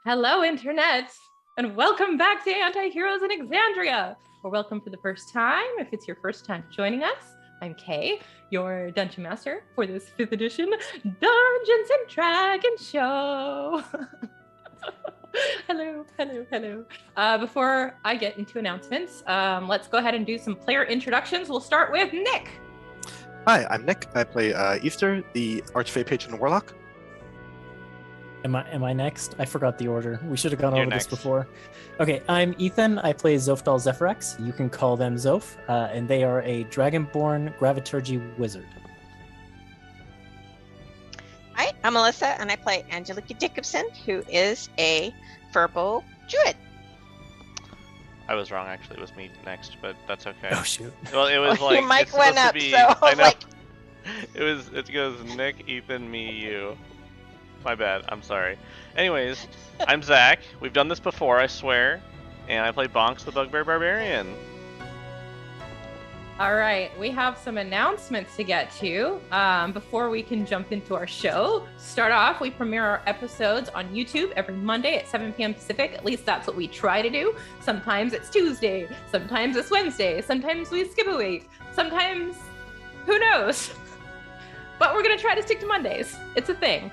Hello, Internet, and welcome back to Antiheroes in Exandria, or welcome for the first time if it's your first time joining us. I'm Kay, your Dungeon Master for this 5th edition Dungeons and Dragons show. Hello. Before I get into announcements, let's go ahead and do some player introductions. We'll start with Nick. Hi, I'm Nick. I play Easter, the Archfey Patron Warlock. Am I next? I forgot the order. We should have gone over next. this before. Okay, I'm Ethan. I play Zofdal Zephyrax. You can call them Zof, and they are a dragonborn graviturgy wizard. Hi, I'm Melissa, and I play Angelica Jacobson, who is a Furbo Druid. I was wrong, actually. It was me next, but that's okay. Oh, shoot. Well, it was like... Your mic it's went supposed up, to be, so I was like... It goes Nick, Ethan, me, you. My bad, I'm sorry. Anyways, I'm Zach. We've done this before, I swear. And I play Bonks the Bugbear Barbarian. All right, we have some announcements to get to before we can jump into our show. Start off, we premiere our episodes on YouTube every Monday at 7 p.m. Pacific. At least that's what we try to do. Sometimes it's Tuesday, sometimes it's Wednesday, sometimes we skip a week, sometimes who knows? But we're gonna try to stick to Mondays. It's a thing.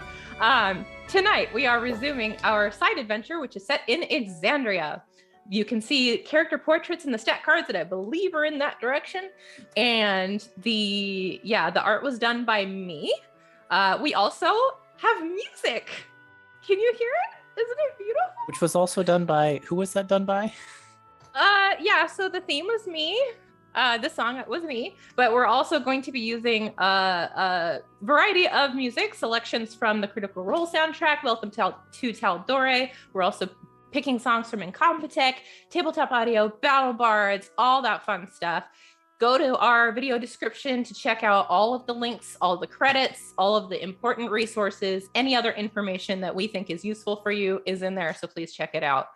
Tonight we are resuming our side adventure, which is set in Exandria. You can see character portraits in the stat cards that I believe are in that direction. And the art was done by me. We also have music. Can you hear it? Isn't it beautiful? Which was also done by, who was that done by? So the theme was me. This song was me, but we're also going to be using a variety of music selections from the Critical Role soundtrack, Welcome to Tal'Dorei. We're also picking songs from Incompetech, Tabletop Audio, Battle Bards, all that fun stuff. Go to our video description to check out all of the links, all the credits, all of the important resources. Any other information that we think is useful for you is in there, so please check it out.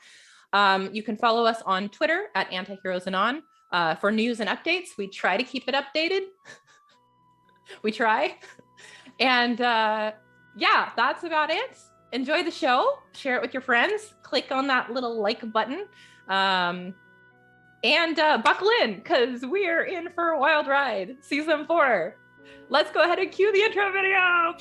You can follow us on Twitter at Antiheroes Anon. For news and updates. We try to keep it updated. We try. And that's about it. Enjoy the show. Share it with your friends. Click on that little like button. And buckle in, because we're in for a wild ride. Season 4. Let's go ahead and cue the intro video.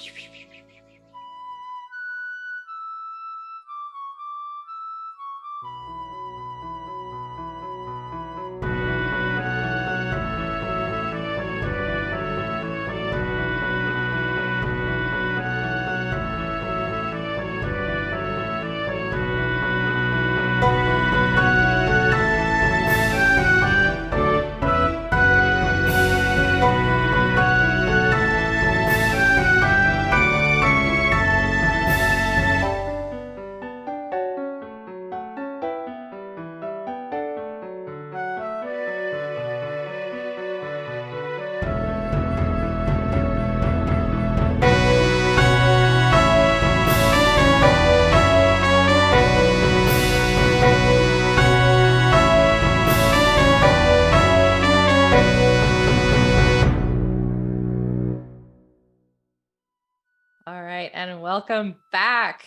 Welcome back.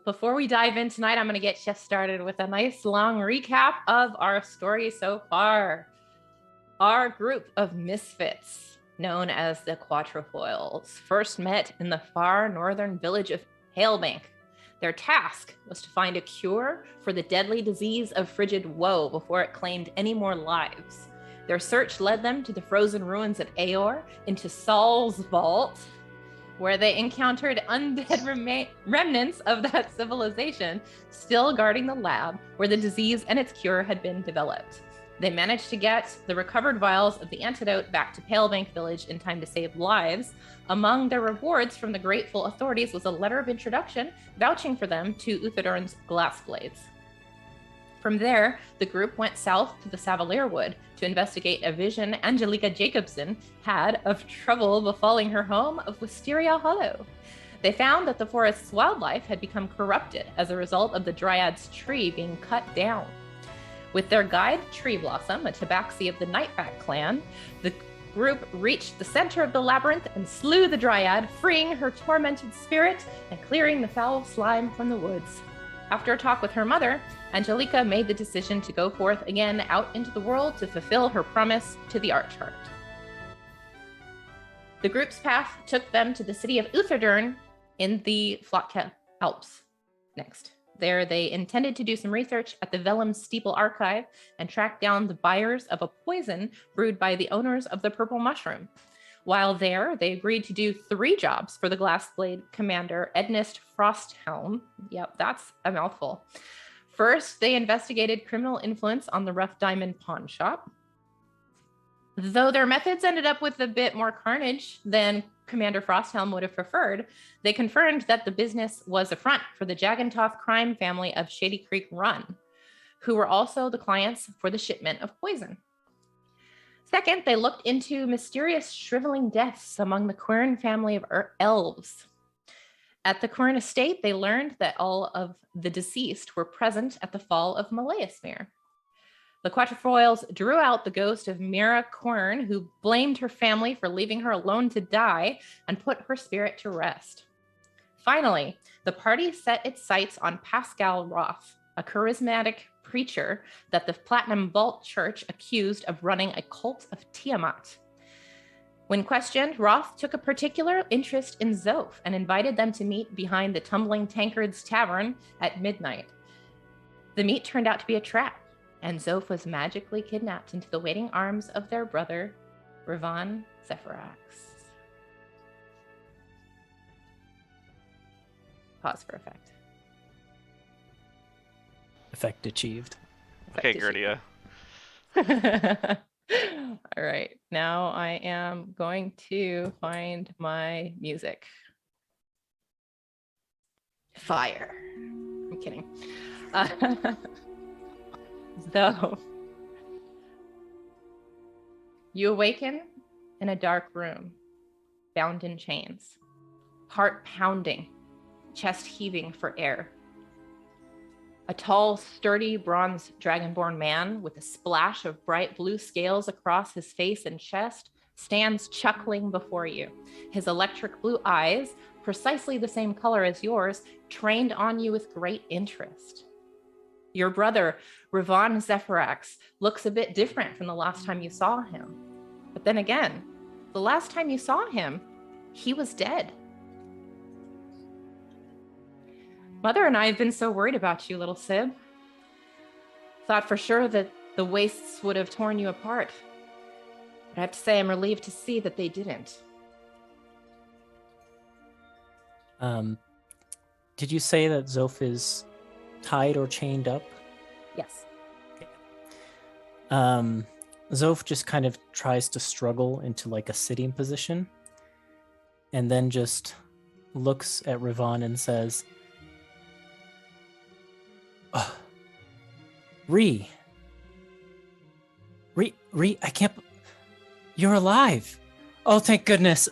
Before we dive in tonight, I'm going to get you started with a nice long recap of our story so far. Our group of misfits, known as the Quatrefoils, first met in the far northern village of Palebank. Their task was to find a cure for the deadly disease of frigid woe before it claimed any more lives. Their search led them to the frozen ruins of Aor, into Saul's vault, where they encountered undead remnants of that civilization still guarding the lab where the disease and its cure had been developed. They managed to get the recovered vials of the antidote back to Palebank Village in time to save lives. Among their rewards from the grateful authorities was a letter of introduction vouching for them to Uthadorn's Glassblades. From there, the group went south to the Savalier Wood to investigate a vision Angelica Jacobson had of trouble befalling her home of Wisteria Hollow. They found that the forest's wildlife had become corrupted as a result of the Dryad's tree being cut down. With their guide, Tree Blossom, a tabaxi of the Nightback clan, the group reached the center of the labyrinth and slew the Dryad, freeing her tormented spirit and clearing the foul slime from the woods. After a talk with her mother, Angelica made the decision to go forth again out into the world to fulfill her promise to the Archheart. The group's path took them to the city of Utherdurn in the Flotke Alps. Next, there they intended to do some research at the Vellum Steeple Archive and track down the buyers of a poison brewed by the owners of the Purple Mushroom. While there, they agreed to do 3 jobs for the Glassblade commander, Ednist Frosthelm. Yep, that's a mouthful. First, they investigated criminal influence on the Rough Diamond pawn shop. Though their methods ended up with a bit more carnage than Commander Frosthelm would have preferred, they confirmed that the business was a front for the Jagantoth crime family of Shady Creek Run, who were also the clients for the shipment of poison. Second, they looked into mysterious shriveling deaths among the Quern family of elves. At the Quern estate, they learned that all of the deceased were present at the fall of Malaismere. The Quatrefoils drew out the ghost of Mira Quern, who blamed her family for leaving her alone to die and put her spirit to rest. Finally, the party set its sights on Pascal Roth, a charismatic preacher that the Platinum Vault Church accused of running a cult of Tiamat. When questioned, Roth took a particular interest in Zoph and invited them to meet behind the Tumbling Tankards Tavern at midnight. The meet turned out to be a trap, and Zoph was magically kidnapped into the waiting arms of their brother, Ravon Zephyrax. Pause for effect. Effect achieved. Okay, Gertia. All right, now I am going to find my music. Fire. I'm kidding. So, you awaken in a dark room, bound in chains, heart pounding, chest heaving for air. A tall, sturdy, bronze dragonborn man with a splash of bright blue scales across his face and chest stands chuckling before you. His electric blue eyes, precisely the same color as yours, trained on you with great interest. Your brother, Ravon Zephyrax, looks a bit different from the last time you saw him. But then again, the last time you saw him, he was dead. Mother and I have been so worried about you, little Sib. Thought for sure that the wastes would have torn you apart. But I have to say I'm relieved to see that they didn't. Did you say that Zoph is tied or chained up? Yes. Zoph just kind of tries to struggle into like a sitting position and then just looks at Ravon and says, Ree, I can't, you're alive. Oh, thank goodness.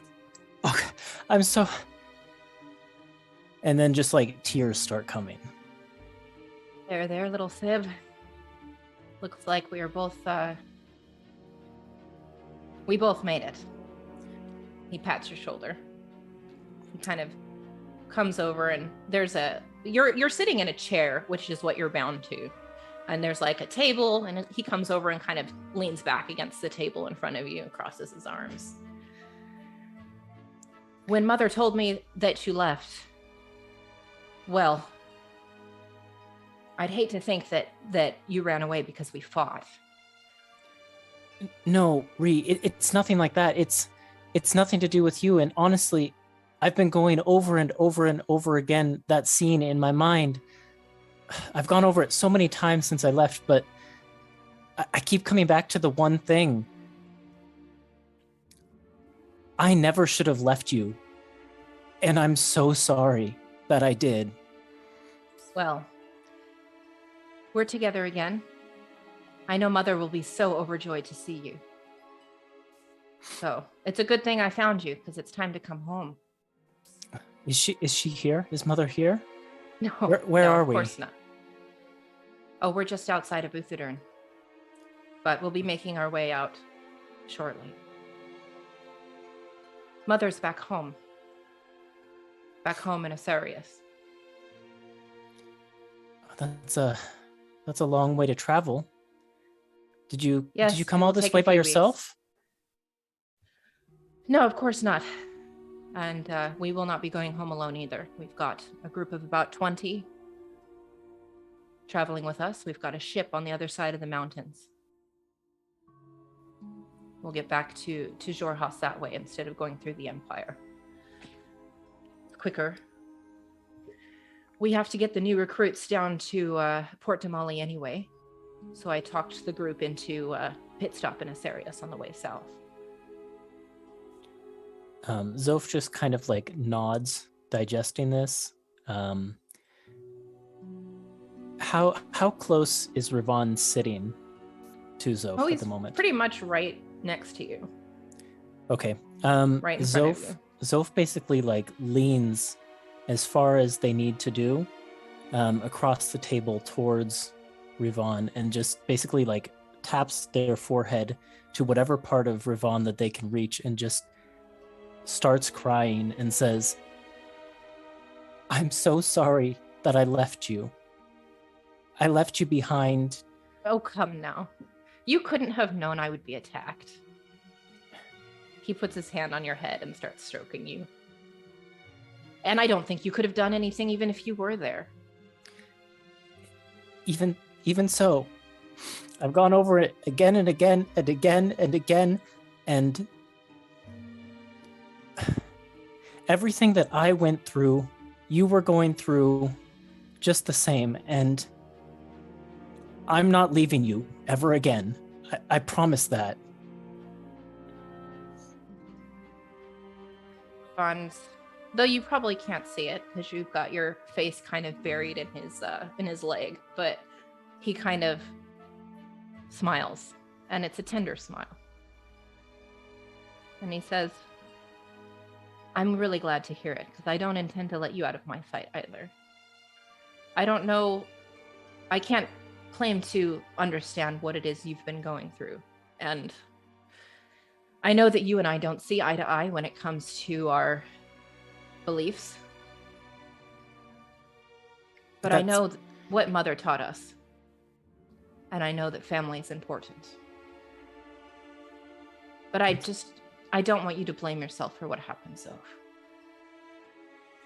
Okay, I'm so, and then just like tears start coming. There, little Sib. Looks like we are both, we both made it. He pats your shoulder. He kind of comes over and there's you're sitting in a chair, which is what you're bound to. And there's like a table and he comes over and kind of leans back against the table in front of you and crosses his arms. When Mother told me that you left, well, I'd hate to think that you ran away because we fought. No, Ree, it's nothing like that. It's nothing to do with you. And honestly, I've been going over and over and over again that scene in my mind. I've gone over it so many times since I left, but I keep coming back to the one thing. I never should have left you. And I'm so sorry that I did. Well, we're together again. I know Mother will be so overjoyed to see you. So it's a good thing I found you because it's time to come home. Is she here? Is Mother here? No, where are we? Of course not. Oh, we're just outside of Utherdurn. But we'll be making our way out shortly. Mother's back home. Back home in Asarius. that's a long way to travel. Did you Yes, come it all will this take a way by few weeks. yourself? No, of course not. And we will not be going home alone either. We've got a group of about 20 traveling with us. We've got a ship on the other side of the mountains. We'll get back to Xhorhas that way instead of going through the Empire. Quicker. We have to get the new recruits down to Port Damali anyway. So I talked the group into pit stop in Asarius on the way south. Zoph just kind of like nods, digesting this. How close is Ravon sitting to Zoph Oh, at he's the moment? pretty much right next to you. Okay. Right in front of you. Zoph basically like leans as far as they need to do across the table towards Ravon and just basically like taps their forehead to whatever part of Ravon that they can reach and just starts crying and says, "I'm so sorry that I left you. I left you behind." Oh, come now. You couldn't have known I would be attacked. He puts his hand on your head and starts stroking you. And I don't think you could have done anything even if you were there. Even so, I've gone over it again and again and again and again, and everything that I went through, you were going through just the same, and I'm not leaving you ever again. I promise that. Bonds, though you probably can't see it because you've got your face kind of buried in his leg, but he kind of smiles, and it's a tender smile. And he says, "I'm really glad to hear it because I don't intend to let you out of my sight either. I don't know, I can't claim to understand what it is you've been going through, and I know that you and I don't see eye to eye when it comes to our beliefs. But I know what Mother taught us. And I know that family is important. But I don't want you to blame yourself for what happened, Zoph.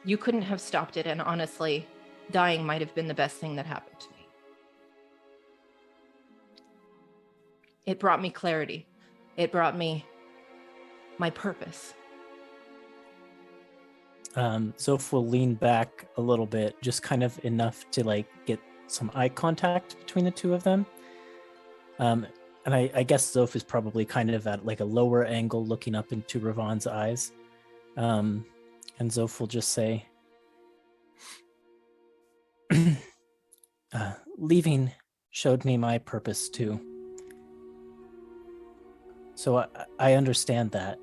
You couldn't have stopped it, and honestly, dying might have been the best thing that happened to me. It brought me clarity. It brought me my purpose." Zoph will lean back a little bit, just kind of enough to like get some eye contact between the two of them. And I guess Zoph is probably kind of at like a lower angle looking up into Ravon's eyes. And Zoph will just say, "Leaving showed me my purpose too. So I understand that.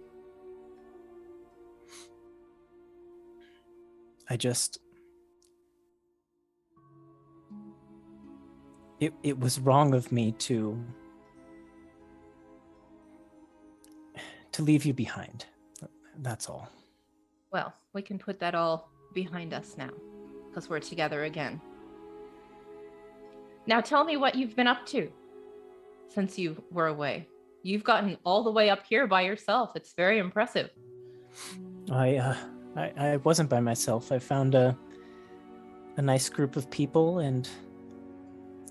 It was wrong of me to leave you behind. That's all." Well, we can put that all behind us now, because we're together again. Now tell me what you've been up to since you were away. You've gotten all the way up here by yourself. It's very impressive. I wasn't by myself. I found a nice group of people, and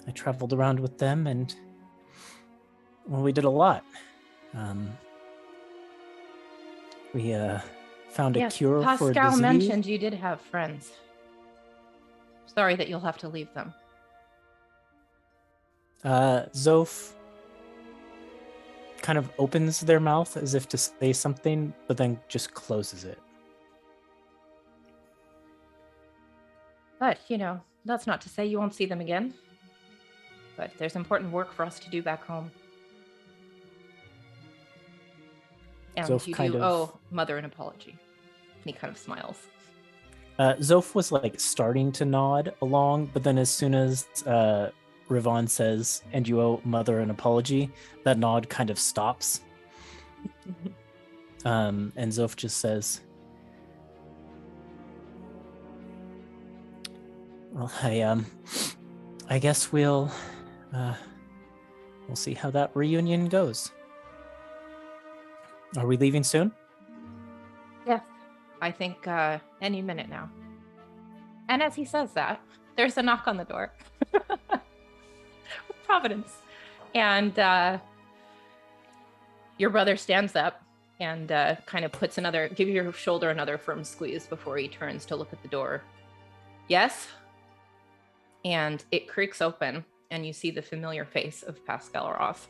I traveled around with them, and well, we did a lot. We found a cure for a Pascal disease. mentioned you did have friends. Sorry that you'll have to leave them. Zoph kind of opens their mouth as if to say something, but then just closes it. But, that's not to say you won't see them again. But there's important work for us to do back home. And Zoph you kind do of- owe Mother an apology. And he kind of smiles. Zoph was like starting to nod along, but then as soon as Ravon says, "And you owe Mother an apology," that nod kind of stops. And Zoph just says, "Well, I guess we'll see how that reunion goes. Are we leaving soon? Yes, I think any minute now. And as he says that, there's a knock on the door. Providence. And your brother stands up and kind of give your shoulder another firm squeeze before he turns to look at the door. Yes? And it creaks open, and you see the familiar face of Pascal Roth.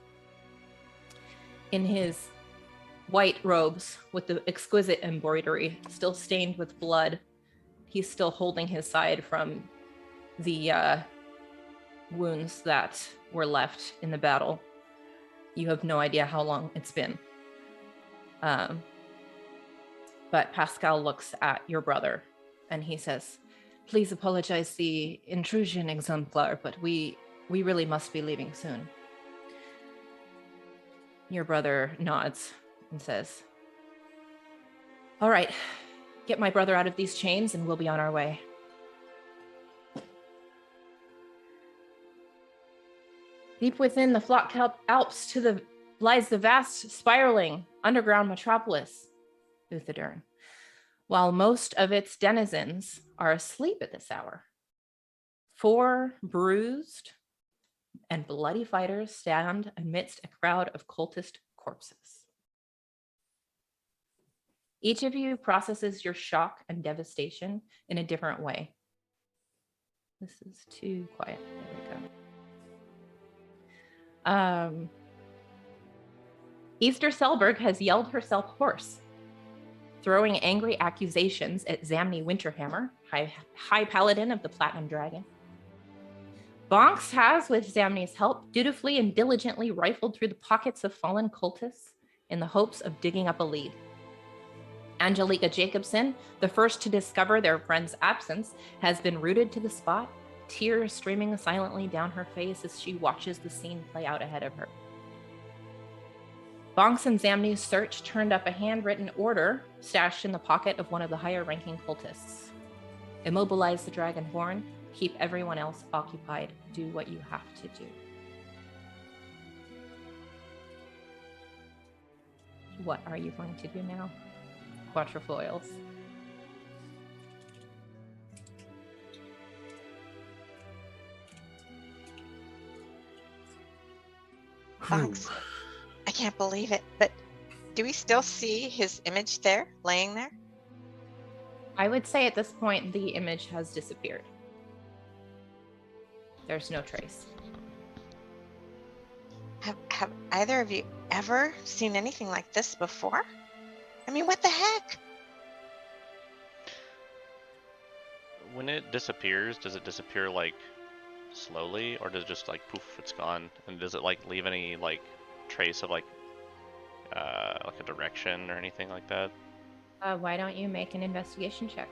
In his white robes with the exquisite embroidery, still stained with blood, he's still holding his side from the wounds that were left in the battle. You have no idea how long it's been. But Pascal looks at your brother and he says, "Please apologize the intrusion, Exemplar, but we really must be leaving soon." Your brother nods and says, "All right, get my brother out of these chains and we'll be on our way." Deep within the Flock Alps lies the vast, spiraling, underground metropolis, Uthadern, while most of its denizens are asleep at this hour. 4 bruised and bloody fighters stand amidst a crowd of cultist corpses. Each of you processes your shock and devastation in a different way. This is too quiet. There we go. Easter Selberg has yelled herself hoarse, throwing angry accusations at Zamni Winterhammer, High Paladin of the Platinum Dragon. Bonks has, with Zamni's help, dutifully and diligently rifled through the pockets of fallen cultists in the hopes of digging up a lead. Angelica Jacobson, the first to discover their friend's absence, has been rooted to the spot, tears streaming silently down her face as she watches the scene play out ahead of her. Bonks and Zamni's search turned up a handwritten order stashed in the pocket of one of the higher-ranking cultists. Immobilize the Dragonborn, keep everyone else occupied, do what you have to do. What are you going to do now? Quatrefoils. Bonks, I can't believe it, but do we still see his image there, laying there? I would say at this point, the image has disappeared. There's no trace. Have either of you ever seen anything like this before? I mean, what the heck? When it disappears, does it disappear like slowly, or does it just like poof, it's gone? And does it like leave any like trace of like a direction or anything like that? Why don't you make an investigation check?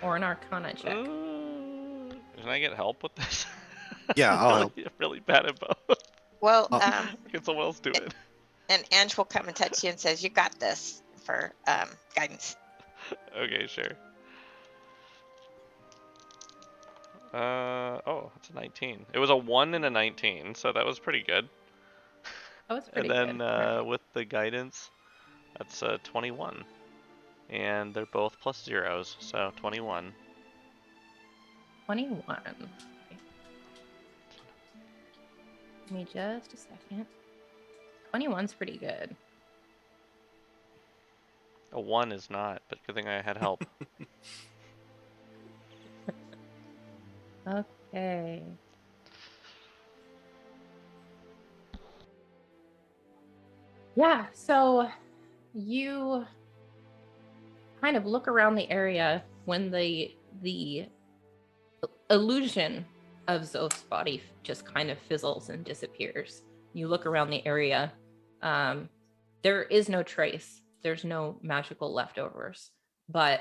Or an arcana check? Can I get help with this? Yeah, I'll help. I'm really bad at both. Well, Can someone else do it? and Ange will come and touch you and says, "You got this," for guidance. Okay, sure. Oh, it's a 19. It was a 1 and a 19, so that was pretty good. Oh, it's pretty And then good. with the guidance, that's 21. And they're both plus zeros, so 21. 21. Give me just a second. 21's pretty good. A 1 is not, but good thing I had help. Okay. Yeah, so you kind of look around the area when the illusion of Zoth's body just kind of fizzles and disappears. You look around the area. There is no trace. There's no magical leftovers, but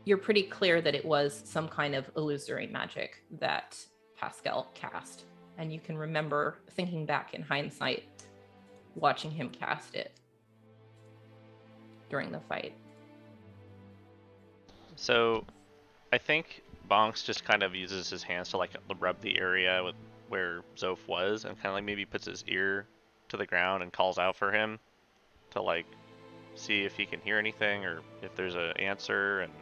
you're pretty clear that it was some kind of illusory magic that Pascal cast. And you can remember thinking back in hindsight, watching him cast it during the fight. So, I think Bonks just kind of uses his hands to like rub the area with where Zoph was, and kind of like maybe puts his ear to the ground and calls out for him to like see if he can hear anything or if there's an answer. And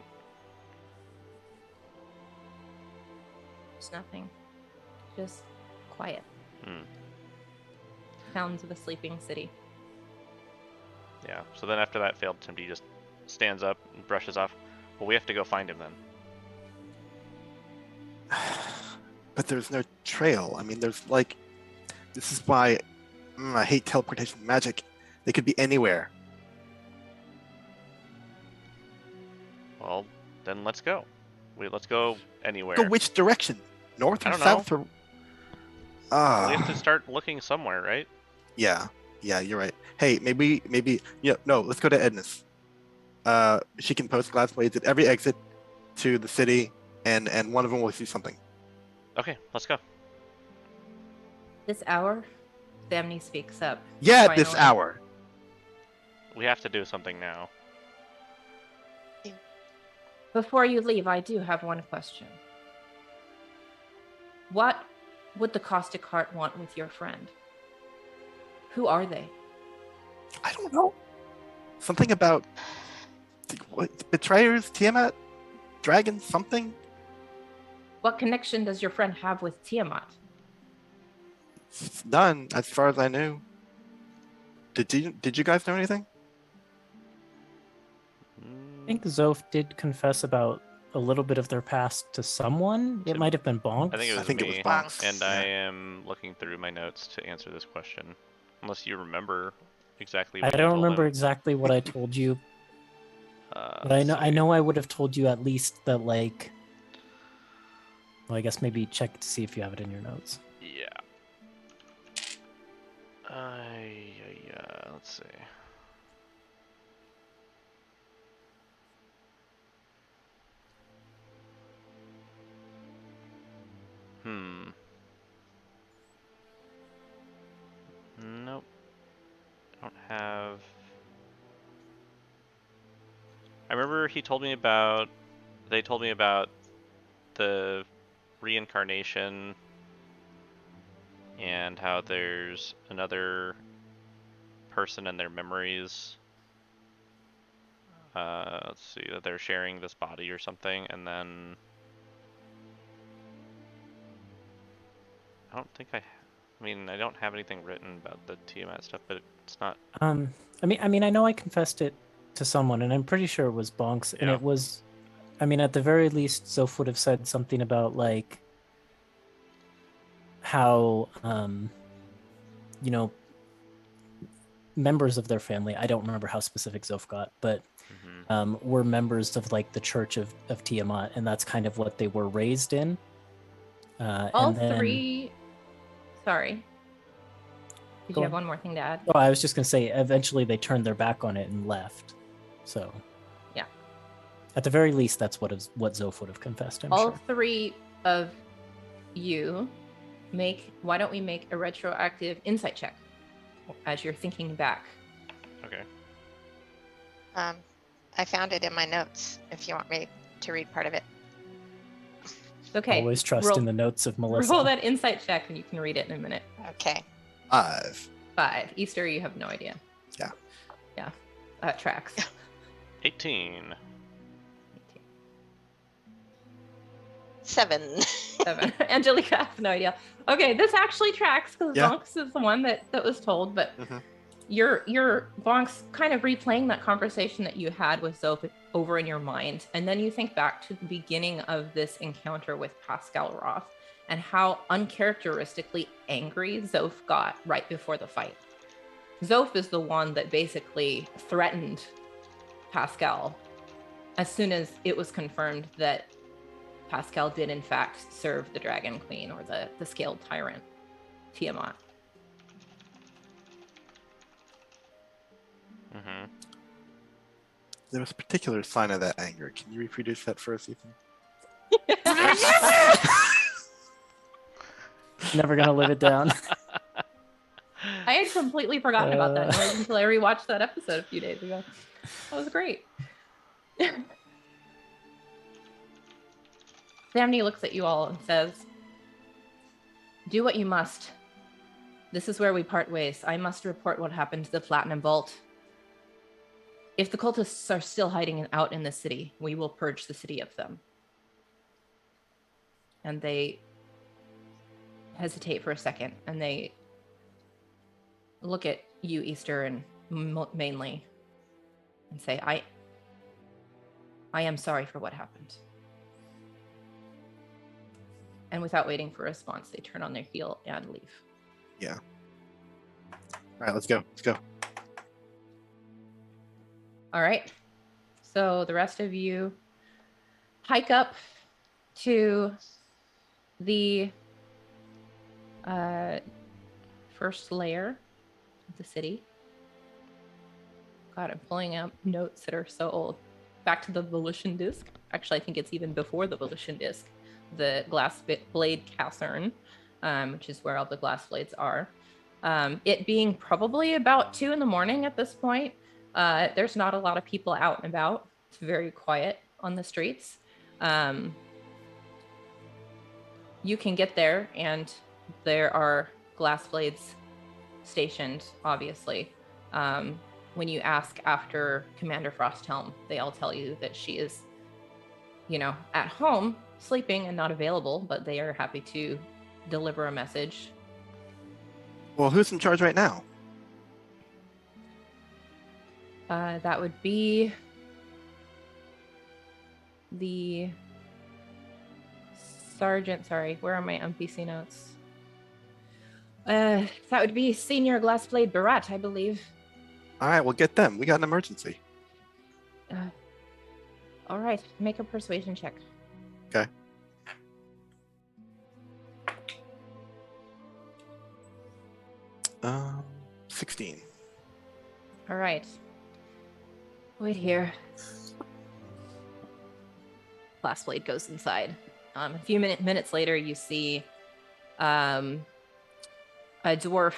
There's nothing. Just quiet. Hmm. Sounds of a sleeping city. Yeah. So then after that failed attempt, he just stands up and brushes off. Well, we have to go find him then. But there's no trail. I mean, there's like, this is why I hate teleportation magic. They could be anywhere. Well, then let's go. Let's go anywhere. Go which direction? North I or don't south or? We have to start looking somewhere, right? Yeah, you're right. Hey, maybe, no, let's go to Edna's. She can post glass blades at every exit to the city, and one of them will see something. Okay, let's go. This hour, Samney speaks up. Yeah, at this finally. hour. We have to do something now. Before you leave, I do have one question. What would the Caustic Heart want with your friend? Who are they? I don't know. Something about what, betrayers, Tiamat, dragons, something. What connection does your friend have with Tiamat? None, as far as I knew. Did you guys know anything? I think Zoph did confess about a little bit of their past to someone. It might have been Bonks. I think it was I think me, it was Bonks. and Yeah. I am looking through my notes to answer this question. Unless you remember exactly I what you don't told remember him. exactly what I told you, but I let's know see. I would have told you at least that, like. Well, I guess maybe check to see if you have it in your notes. Yeah. Let's see. Nope. I don't have. I remember he told me about. They told me about the reincarnation and how there's another person and their memories. Let's see, that they're sharing this body or something, and then I don't think I mean, I don't have anything written about the Tiamat stuff, but it's not. I mean, I know I confessed it to someone, and I'm pretty sure it was Bonks, and Yeah. it was. I mean, at the very least, Zoph would have said something about like how, you know, members of their family. I don't remember how specific Zoph got, but were members of like the Church of Tiamat, and that's kind of what they were raised in. All and then, three. Sorry. Did Go you have on. one more thing to add? Oh, I was just gonna say, eventually they turned their back on it and left. So. Yeah. At the very least, that's what Zoph would have confessed. I'm All sure. three of you why don't we make a retroactive insight check as you're thinking back? Okay. I found it in my notes if you want me to read part of it. Okay. Always trust roll, in the notes of Melissa. Roll that insight check and you can read it in a minute. Okay. 5. 5. Easter, you have no idea. Yeah. Yeah. That tracks. 18. 7. 7. Angelica, I have no idea. Okay, this actually tracks because Yeah. Bonks is the one that was told, but Mhm. you're Bonks kind of replaying that conversation that you had with Zoph over in your mind, and then you think back to the beginning of this encounter with Pascal Roth and how uncharacteristically angry Zoph got right before the fight. Zoph is the one that basically threatened Pascal as soon as it was confirmed that Pascal did in fact serve the Dragon Queen or the Scaled Tyrant, Tiamat. Mm-hmm. There was a particular sign of that anger. Can you reproduce that for us, Ethan? Never gonna live it down. I had completely forgotten about that noise until I rewatched that episode a few days ago. That was great. Thamni looks at you all and says, "Do what you must. This is where we part ways. I must report what happened to the Platinum Vault. If the cultists are still hiding out in the city, we will purge the city of them." And they hesitate for a second, and they look at you, Easter, and mainly, and say, I am sorry for what happened. And without waiting for a response, they turn on their heel and leave. Yeah. All right, let's go. Let's go. All right. So the rest of you hike up to the first layer of the city. God, I'm pulling out notes that are so old. Back to the Volition Disc. Actually, I think it's even before the Volition Disc. The Glass Blade Casern, which is where all the glass blades are. It being probably about 2 a.m. at this point. There's not a lot of people out and about. It's very quiet on the streets. You can get there, and there are glass blades stationed, obviously. When you ask after Commander Frosthelm, they all tell you that she is, at home, sleeping and not available, but they are happy to deliver a message. Well, who's in charge right now? That would be the sergeant. Sorry, where are my NPC notes? That would be Senior Glassblade Barat, I believe. All right, we'll get them. We got an emergency. All right, make a persuasion check. Okay. Um, 16. All right. Wait here. Glassblade goes inside. A few minutes later, you see a dwarf,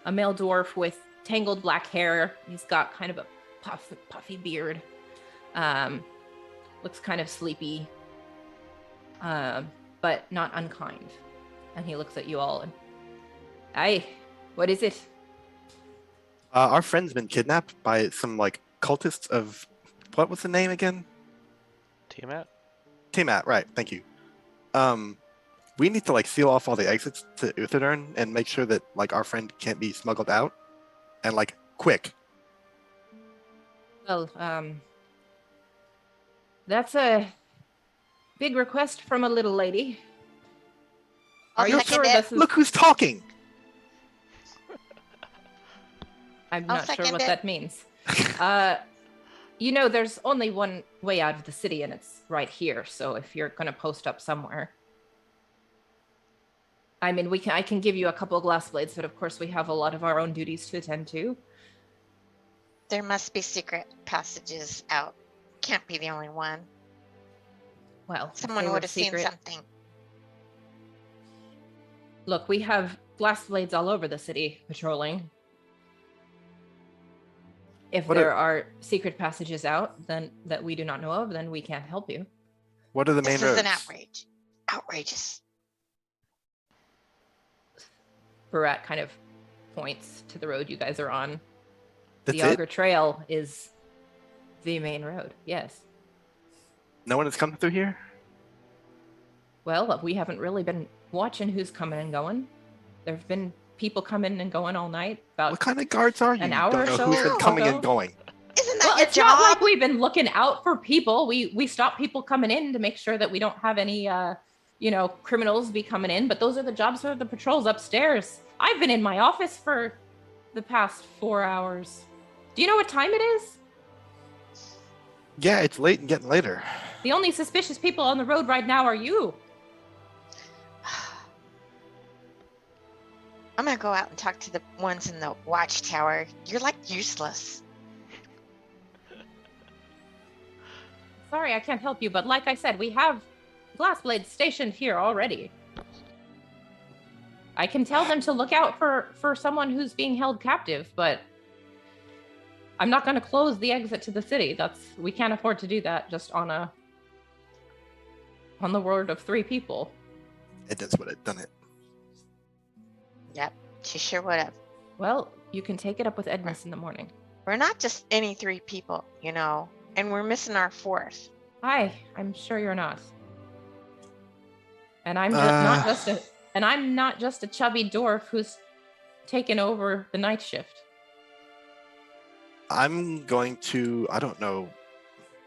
a male dwarf with tangled black hair. He's got kind of a puffy beard. Looks kind of sleepy, but not unkind. And he looks at you all and, "Aye, what is it?" Our friend's been kidnapped by some cultists of, what was the name again? Tiamat? Tiamat, right? Thank you. We need to seal off all the exits to Uthadern and make sure that our friend can't be smuggled out, and quick. Well, that's a big request from a little lady. I'll Are you second sure it. this is... Look who's talking. I'm I'll not sure second what it. that means. There's only one way out of the city, and it's right here. So if you're going to post up somewhere, I mean, I can give you a couple of glass blades, but of course we have a lot of our own duties to attend to. There must be secret passages out. Can't be the only one. Well, if Someone they were would have seen secret- something. Look, we have glass blades all over the city patrolling. If there are secret passages out then that we do not know of, then we can't help you. What are the main This roads? is an outrage. Outrageous. Barat kind of points to the road you guys are on. That's The it? Augur Trail is the main road, yes. No one has come through here? Well, we haven't really been watching who's coming and going. There have been people coming and going all night. About What kind of guards are you? an You hour don't or know so who's been coming ago. and going. Isn't that Well, your it's not job? like we've been looking out for people. We stop people coming in to make sure that we don't have any, criminals be coming in. But those are the jobs for the patrols upstairs. I've been in my office for the past 4 hours. Do you know what time it is? Yeah, it's late and getting later. The only suspicious people on the road right now are you. I'm gonna go out and talk to the ones in the watchtower. You're useless. Sorry, I can't help you, but like I said, we have glass blades stationed here already. I can tell them to look out for someone who's being held captive, but I'm not going to close the exit to the city. We can't afford to do that just on a On the word of 3 people. Edna's would have done it. Yep, she sure would have. Well, you can take it up with Edmus in the morning. We're not just any 3 people, you know, and we're missing our 4th. I'm sure you're not. And I'm not just a chubby dwarf who's taken over the night shift. I'm going to, I don't know,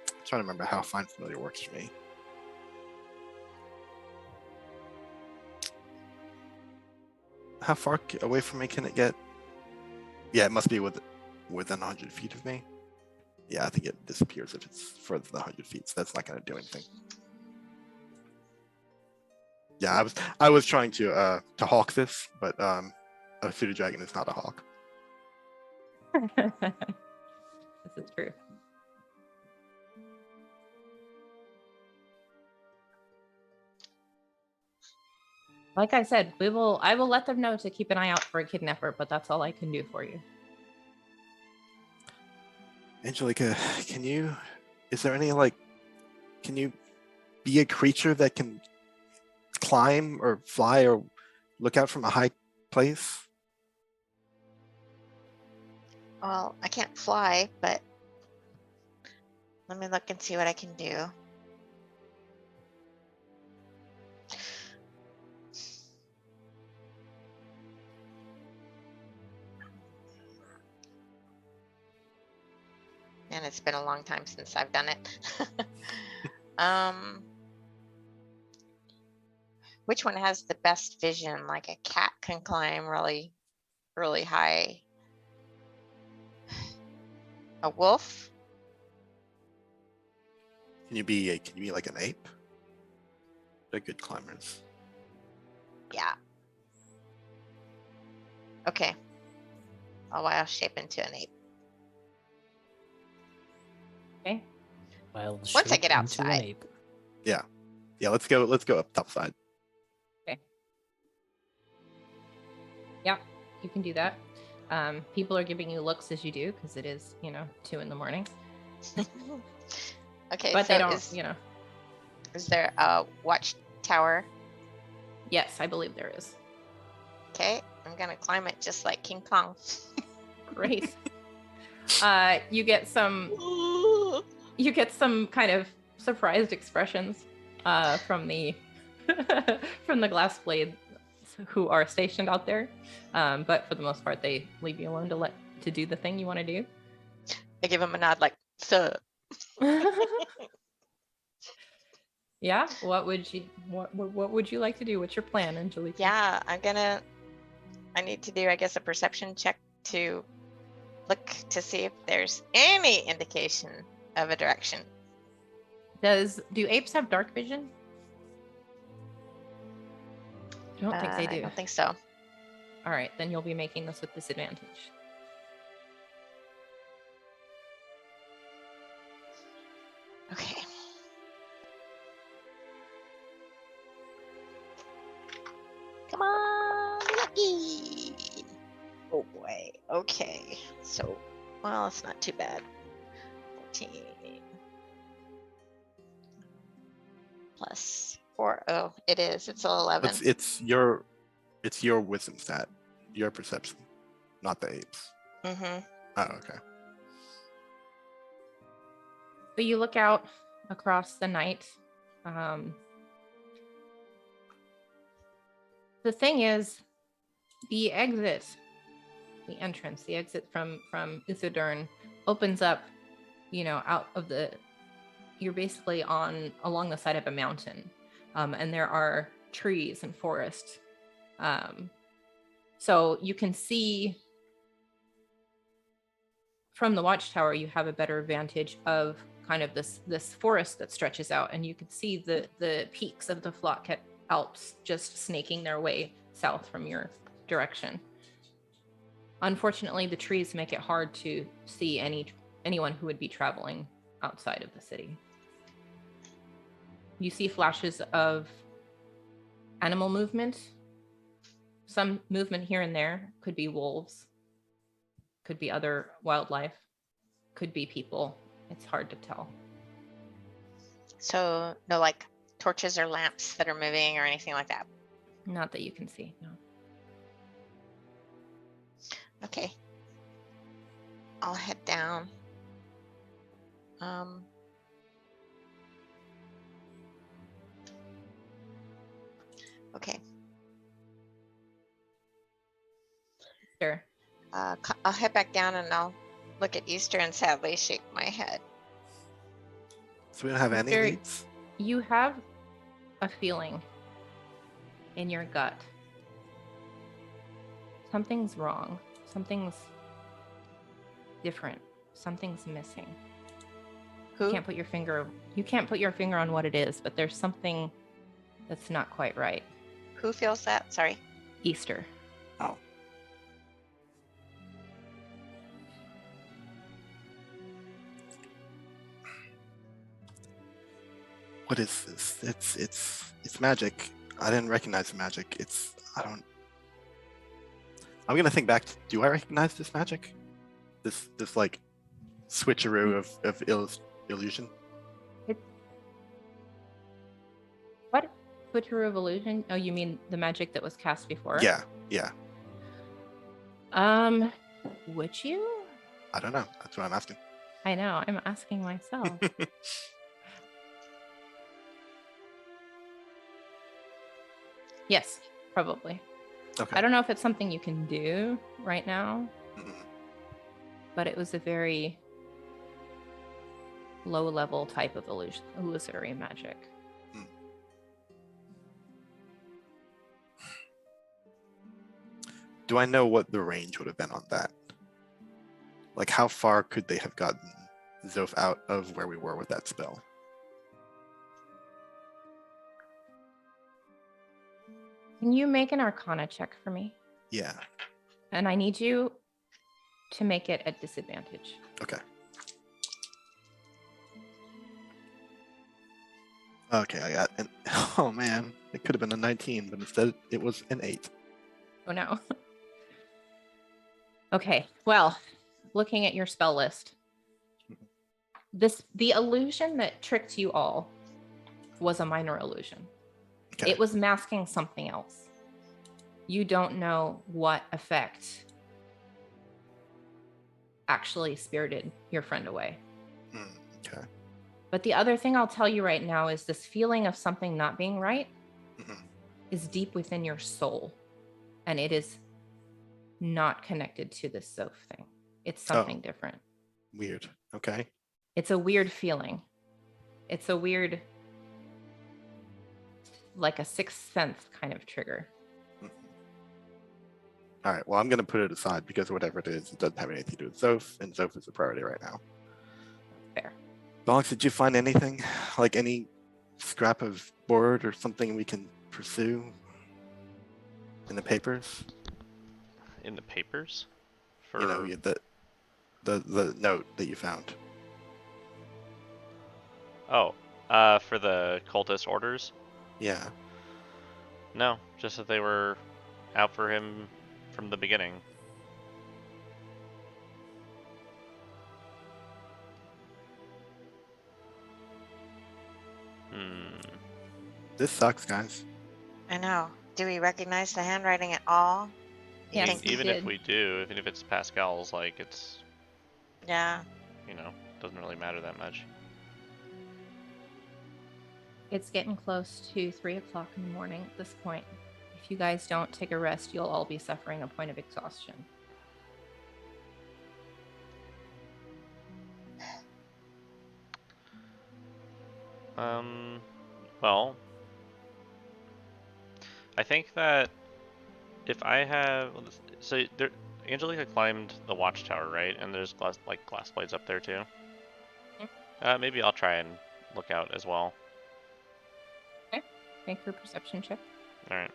I'm trying to remember how Find Familiar works for me. How far away from me can it get? Yeah, it must be within 100 feet of me. Yeah, I think it disappears if it's further than 100 feet, so that's not going to do anything. Yeah, I was trying to hawk this, but a pseudo dragon is not a hawk. This is true. Like I said, I will let them know to keep an eye out for a kidnapper, but that's all I can do for you. Angelica, is there any, like, can you be a creature that can climb or fly or look out from a high place? Well, I can't fly, but let me look and see what I can do. And it's been a long time since I've done it. Which one has the best vision? Like a cat can climb really, really high. A wolf? Can you be like an ape? They're good climbers. Yeah. Okay. I'll wild shape into an ape. Okay. Wild Once I shape get into an outside. ape. Yeah, let's go up top side. Yeah, you can do that. People are giving you looks as you do because it is, 2 in the morning. Okay, But so they don't, is there a watchtower? Yes, I believe there is. Okay, I'm gonna climb it just like King Kong. Great. You get some kind of surprised expressions from the from the glass blades who are stationed out there, but for the most part they leave you alone to do the thing you want to do. I give him a nod like, "Sir." Yeah, what would you like to do? What's your plan, Angelique? Yeah, I need to do, I guess, a perception check to look to see if there's any indication of a direction. Do apes have dark vision? I don't think they do. I don't think so. All right, then you'll be making this with disadvantage. Okay. Come on, be lucky. Oh boy. Okay. So, well, it's not too bad. 14 plus 4. Oh, it is. It's 11. It's your wisdom stat, your perception, not the apes. Mm-hmm. Oh, okay. So you look out across the night. The thing is, the exit from Uthadurn opens up, out of the. You're basically along the side of a mountain, and there are trees and forest. So you can see from the watchtower. You have a better vantage of kind of this forest that stretches out, and you can see the peaks of the Flotket Alps just snaking their way south from your direction. Unfortunately, the trees make it hard to see anyone who would be traveling outside of the city. You see flashes of animal movement. Some movement here and there. Could be wolves. Could be other wildlife. Could be people. It's hard to tell. So, no, like torches or lamps that are moving or anything like that? Not that you can see. No. Okay. I'll head down. Okay. Sure. I'll head back down and I'll look at Easter and sadly shake my head. So we don't have any Very- leads? You have a feeling in your gut. Something's wrong. Something's different. Something's missing. Who? You can't put your finger on what it is, but there's something that's not quite right. Who feels that? Sorry. Easter. Oh. What is this? It's magic. I didn't recognize the magic. I'm gonna think back. Do I recognize this magic? This like switcheroo of illusion. What? Switcheroo of illusion? Oh, you mean the magic that was cast before? Yeah. Would you? I don't know. That's what I'm asking. I know. I'm asking myself. Yes, probably. Okay. I don't know if it's something you can do right now, Mhm. but it was a very low level type of illusory magic. Do I know what the range would have been on that? Like, how far could they have gotten Zoph out of where we were with that spell? Can you make an Arcana check for me? Yeah. And I need you to make it at disadvantage. Okay. Okay, I got an. Oh man, it could have been a 19, but instead it was an 8. Oh no. Okay, well, looking at your spell list, the illusion that tricked you all was a minor illusion. Okay. It was masking something else. You don't know what effect actually spirited your friend away. Okay. But the other thing I'll tell you right now is this feeling of something not being right Mhm. is deep within your soul. And it is not connected to this Zoph thing. It's something different. Weird. Okay. It's a weird feeling. It's a weird, like a sixth sense kind of trigger. All right. Well, I'm going to put it aside because whatever it is, it doesn't have anything to do with Zoph, and Zoph is the priority right now. Fair. Alex, did you find anything? Like any scrap of board or something we can pursue in the papers? In the papers? For You know, the note that you found. for the cultist orders? Yeah. No, just that they were out for him from the beginning. This sucks, guys. I know. Do we recognize the handwriting at all? You Yes, think- we Even if did. we do, even if it's Pascal's, like, it's, Yeah. doesn't really matter that much. It's getting close to 3 o'clock in the morning at this point. If you guys don't take a rest, you'll all be suffering a point of exhaustion. Well, I think that if I have, so there, Angelica climbed the watchtower, right? And there's glass blades up there too. Maybe I'll try and look out as well. Okay. Make your perception check. All right.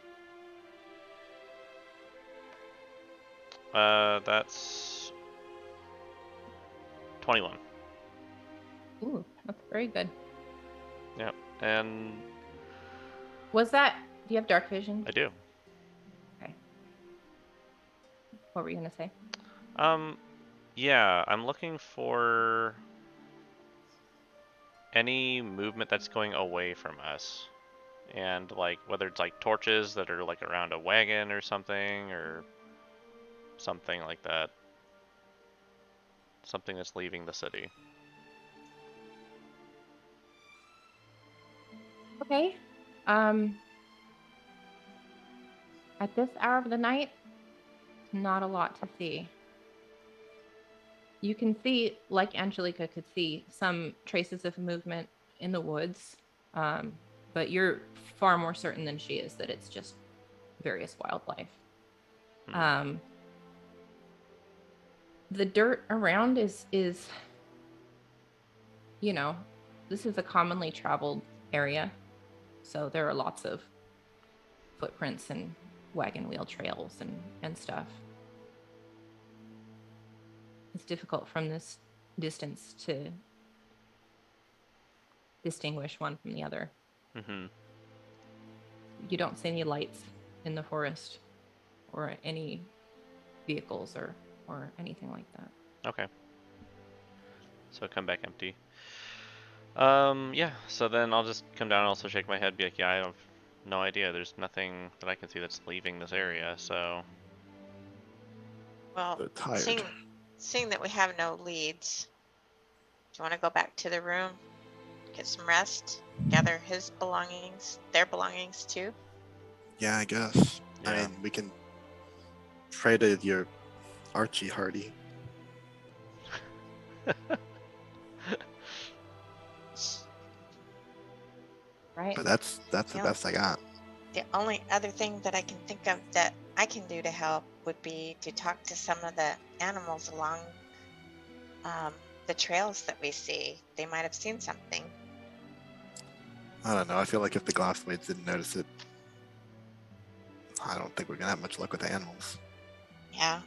That's 21. Ooh, that's very good. Yep. And Was that? Do you have dark vision? I do. Okay. What were you gonna say? Yeah, I'm looking for any movement that's going away from us. and like whether it's like torches that are like around a wagon or something like that. Something that's leaving the city. Okay. At this hour of the night, not a lot to see. You can see, like Angelica could see, some traces of movement in the woods, but you're far more certain than she is that it's just various wildlife. The dirt around is, you know, this is a commonly traveled area, so there are lots of footprints and wagon wheel trails and stuff. It's difficult from this distance to distinguish one from the other. Mm-hmm. You don't see any lights in the forest or any vehicles or anything like that. Okay. So come back empty. Yeah, so then I'll just come down and also shake my head, be like, yeah, I have no idea. There's nothing that I can see that's leaving this area, so... Well, They're tired. seeing that we have no leads, do you want to go back to the room, get some rest, gather his belongings, their belongings too? Yeah, I guess. Yeah. I mean, we can trade it your Archie Hardy. Right? But that's the Yeah. best I got. The only other thing that I can think of that I can do to help would be to talk to some of the animals along the trails that we see. They might have seen something. I don't know. I feel like if the glassblades didn't notice it, I don't think we're gonna have much luck with the animals. Yeah.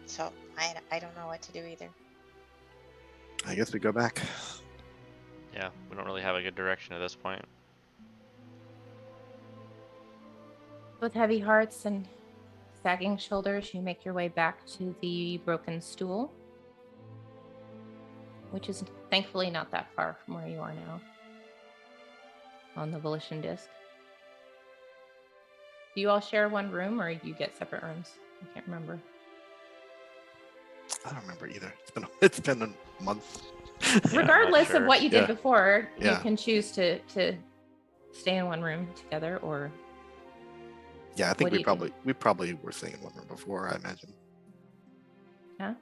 So I don't know what to do either. I guess we go back. Yeah, we don't really have a good direction at this point. With heavy hearts and sagging shoulders, you make your way back to the broken stool, which is thankfully not that far from where you are now on the Volition disc. Do you all share one room or you get separate rooms? I can't remember. I don't remember either. It's been a month. Yeah, I'm not Regardless sure. of what you did Yeah. before, you Yeah. can choose to stay in one room together or... Yeah, I think What do you do? we probably were staying in one room before, I imagine. Yeah.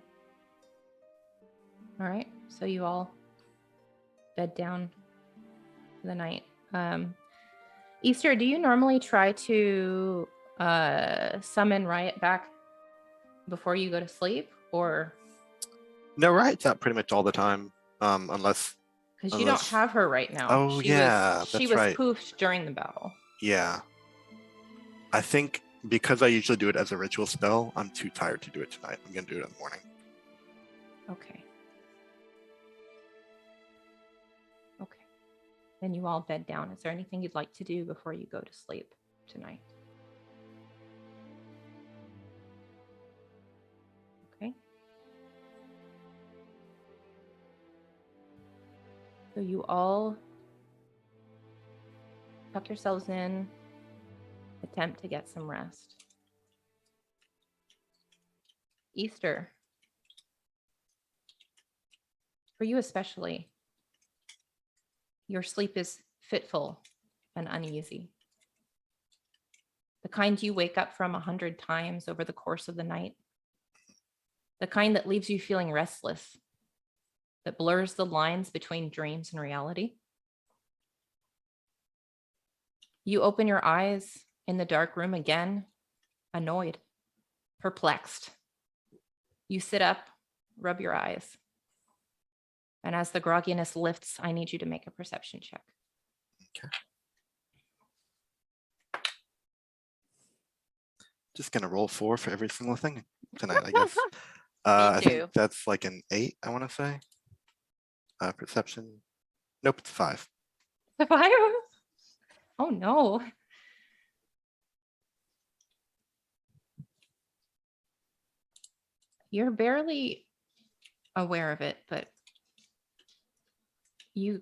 All right. So you all bed down for the night. Easter, do you normally try to summon Riot back before you go to sleep, or No, right? It's out pretty much all the time. Unless because you don't Unless- have her right now? Oh, yeah, she that's was right. poofed during the battle. yeah. I think because I usually do it as a ritual spell, I'm too tired to do it tonight. I'm gonna do it in the morning. Okay. Okay. Then you all bed down. Is there anything you'd like to do before you go to sleep tonight? Okay. So you all tuck yourselves in, attempt to get some rest. Easter. For you especially, your sleep is fitful and uneasy. The kind you wake up from 100 times over the course of the night. The kind that leaves you feeling restless, that blurs the lines between dreams and reality. You open your eyes in the dark room again, annoyed, perplexed. You sit up, rub your eyes. And as the grogginess lifts, I need you to make a perception check. Okay. Just gonna roll 4 for every single thing tonight, I guess. I too. think that's like an 8, I want to say. Perception. Nope, it's 5. The 5? Oh no. You're barely aware of it, but you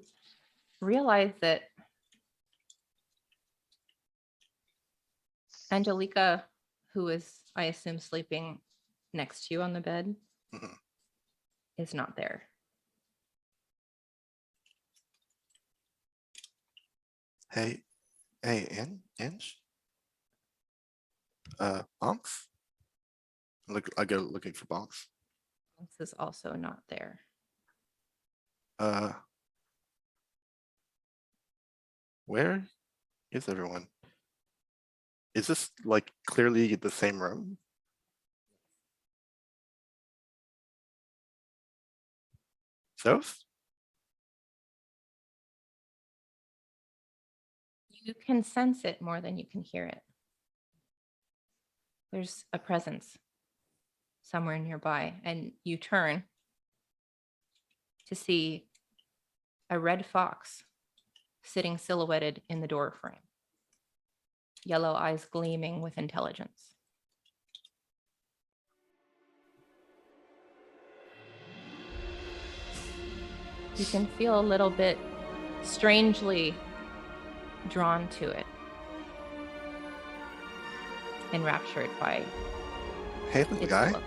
realize that Angelica, who is, I assume, sleeping next to you on the bed, Mhm. is not there. Hey, Inch? Bonks? I go looking for Bonks. This is also not there. Where is everyone? Is this like clearly the same room? Soph? You can sense it more than you can hear it. There's a presence somewhere nearby, and you turn to see a red fox sitting silhouetted in the door frame, yellow eyes gleaming with intelligence. You can feel a little bit strangely drawn to it, enraptured by Hey, little its guy. look.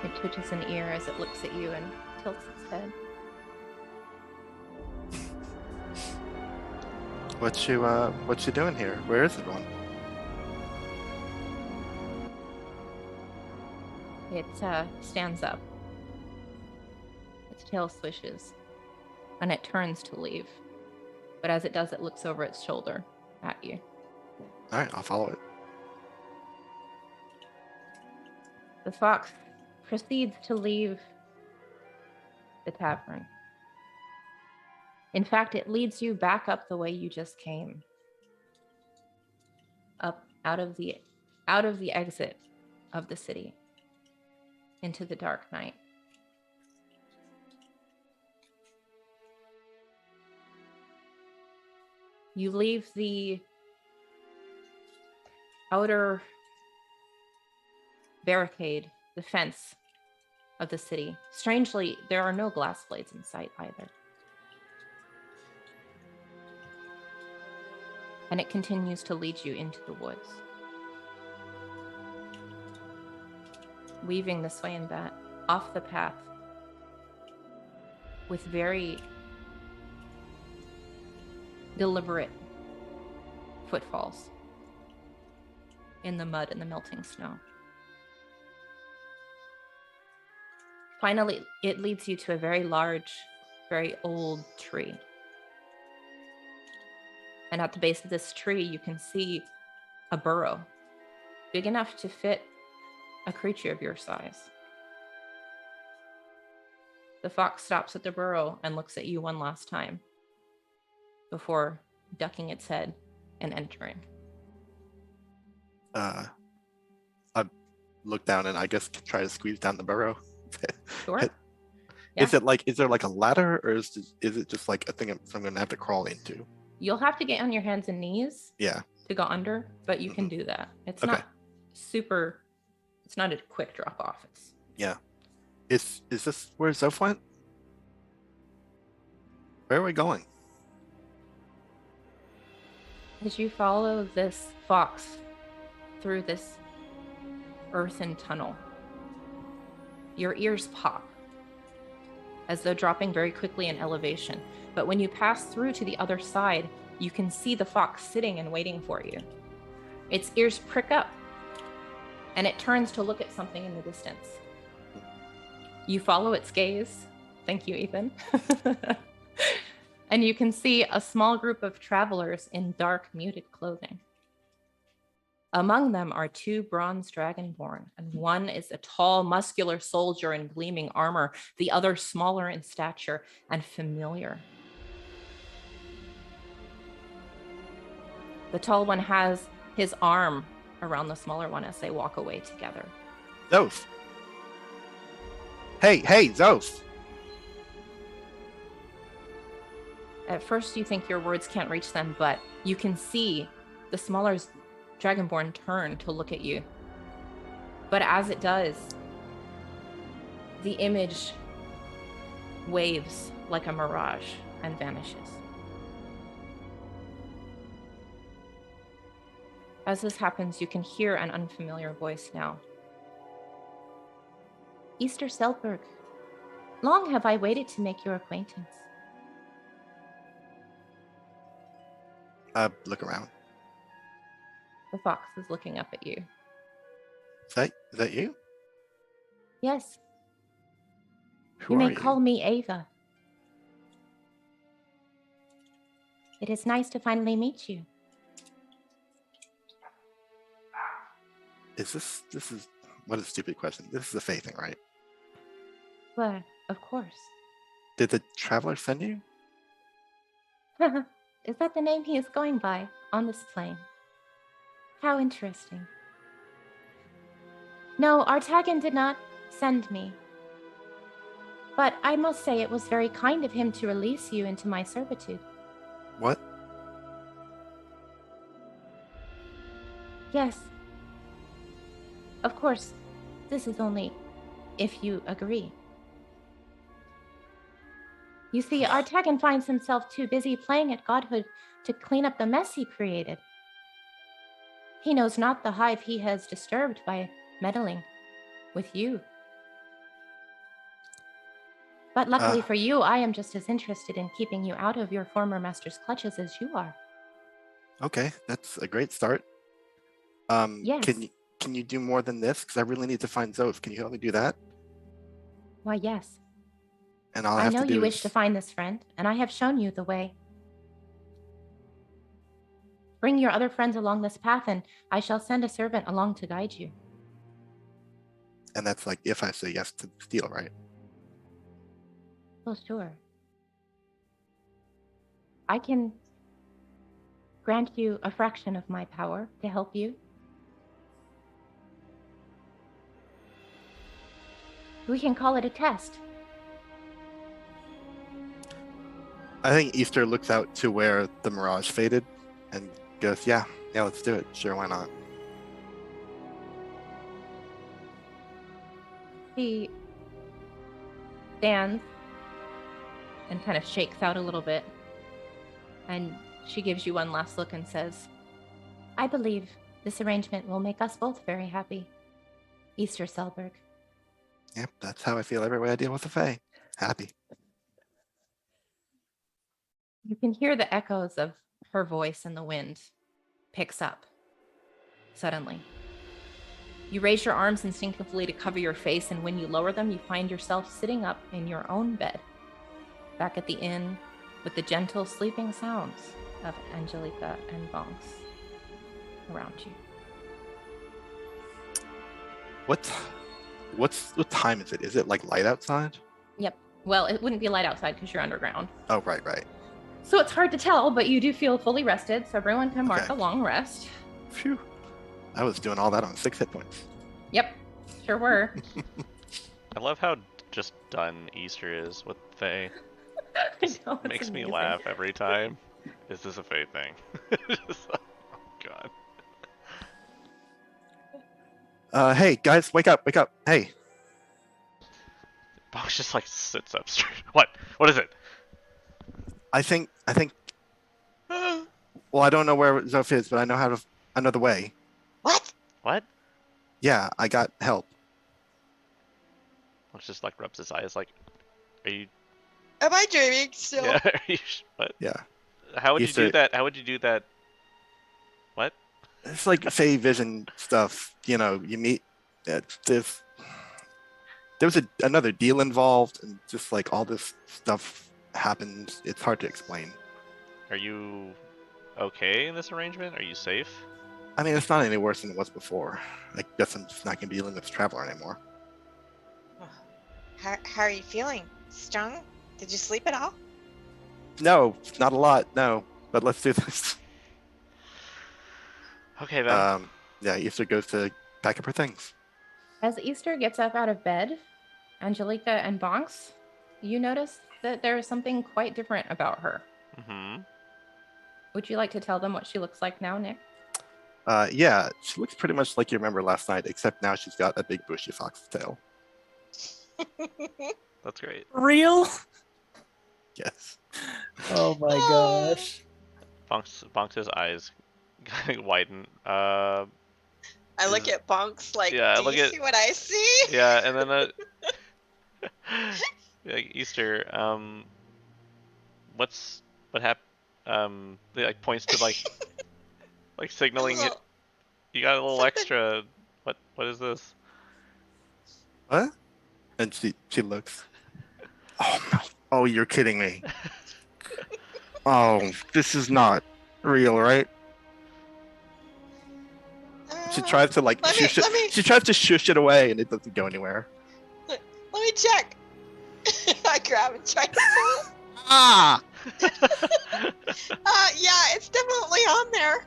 It twitches an ear as it looks at you and tilts its head. What you doing here? Where is everyone? It stands up. Its tail swishes, and it turns to leave. But as it does, it looks over its shoulder at you. All right, I'll follow it. The fox proceeds to leave the tavern. In fact, it leads you back up the way you just came. Up out of the exit of the city into the dark night. You leave the outer barricade, the fence of the city. Strangely, there are no glass blades in sight either. And it continues to lead you into the woods. Weaving this way and that, off the path, with very deliberate footfalls in the mud and the melting snow. Finally, it leads you to a very large, very old tree. And at the base of this tree, you can see a burrow, big enough to fit a creature of your size. The fox stops at the burrow and looks at you one last time before ducking its head and entering. I look down and I guess try to squeeze down the burrow. Sure. Is there like a ladder, or is it just like a thing I'm gonna have to crawl into? You'll have to get on your hands and knees Yeah. to go under, but you can do that. It's Okay. not super, it's not a quick drop off. It's Yeah. Is this where Zoph went? Where are we going? as you follow this fox through this earthen tunnel, your ears pop as though dropping very quickly in elevation. But when you pass through to the other side, you can see the fox sitting and waiting for you. Its ears prick up, and it turns to look at something in the distance. You follow its gaze. Thank you, Ethan. And you can see a small group of travelers in dark, muted clothing. Among them are two bronze dragonborn, and one is a tall, muscular soldier in gleaming armor, the other smaller in stature and familiar. The tall one has his arm around the smaller one as they walk away together. Zoph! Hey, Zoph! At first, you think your words can't reach them, but you can see the smaller dragonborn turn to look at you. But as it does, the image waves like a mirage and vanishes. As this happens, you can hear an unfamiliar voice now. Easter Selberg, long have I waited to make your acquaintance. Look around. The fox is looking up at you. Is that you? Yes, Who you are may call you? me Ava. It is nice to finally meet you. This is what a stupid question. This is a Fae thing, right? But, of course. Did the traveler send you? Is that the name he is going by on this plane? How interesting. No, Artagan did not send me. But I must say it was very kind of him to release you into my servitude. What? Yes. Of course, this is only if you agree. You see, Artagan finds himself too busy playing at godhood to clean up the mess he created. He knows not the hive he has disturbed by meddling with you. But luckily for you, I am just as interested in keeping you out of your former master's clutches as you are. Okay, that's a great start. Yes. Can you do more than this? Because I really need to find Zoph. Can you help me do that? Why, yes. And all I I have know to do you is... wish to find this friend, and I have shown you the way. Bring your other friends along this path, and I shall send a servant along to guide you. And that's like if I say yes to the deal, right? Well, sure. I can grant you a fraction of my power to help you. We can call it a test. I think Easter looks out to where the mirage faded and goes, yeah, let's do it. Sure, why not? He stands and kind of shakes out a little bit. And she gives you one last look and says, I believe this arrangement will make us both very happy. Easter Selberg. Yep, that's how I feel every way I deal with the Fae. Happy. You can hear the echoes of her voice in the wind picks up suddenly. You raise your arms instinctively to cover your face, and when you lower them, you find yourself sitting up in your own bed, back at the inn, with the gentle sleeping sounds of Angelica and Bonks around you. What time is it? Is it like light outside? Yep. Well, it wouldn't be light outside because you're underground. Oh, right. So it's hard to tell, but you do feel fully rested, so everyone can mark Okay. a long rest. Phew. I was doing all that on 6 hit points. Yep, sure were. I love how just done Easter is with Fae. I know, it's Makes me amazing. laugh every time. Is this a Fae thing? Just like, oh god. Hey, guys, wake up. Hey. Box just like sits up straight. What is it? I think well, I don't know where Zoph is, but I know the way. What? Yeah, I got help. Box just like rubs his eyes like, are you... Am I dreaming still? Yeah, are you... What? Yeah. How would you Easter- do that? How would you do that? What? It's like Fae vision stuff. You know, you meet there was another deal involved, and just like all this stuff happened. It's hard to explain. Are you okay in this arrangement? Are you safe? I mean, it's not any worse than it was before. I guess I'm just not gonna be dealing with this traveler anymore. How are you feeling? Strong? Did you sleep at all? No, not a lot. No, but let's do this. Okay then. Yeah, Easter goes to pack up her things. As Easter gets up out of bed, Angelica and Bonks, you notice that there is something quite different about her. Mm-hmm. Would you like to tell them what she looks like now, Nick? Yeah, she looks pretty much like you remember last night, except now she's got a big bushy fox tail. That's great. Real? Yes. Oh my gosh. Bonks' eyes Widen. I look Is- at Bonks like, yeah, I do look you at- see what I see? Yeah, and then like Easter. What happened? They like points to like signaling it. Little- You got a little something- extra. What is this? What? And she looks. Oh no! Oh, you're kidding me. Oh, this is not real, right? She tries to like let me- shush it. let me- She tries to shush it away, and it doesn't go anywhere. Let me check. I grab and try to pull it. Ah! Yeah, it's definitely on there.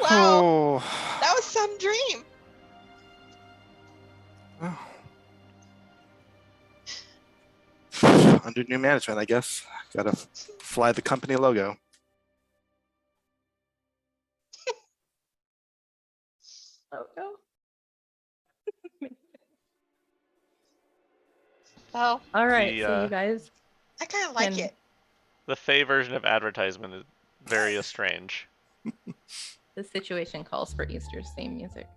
Wow, Oh. that was some dream. Under new management, I guess. Gotta fly the company logo. Oh no. Well, All right, The, so you guys I kind of like can- it. The Fey version of advertisement is very strange. the situation calls for Easter's theme music.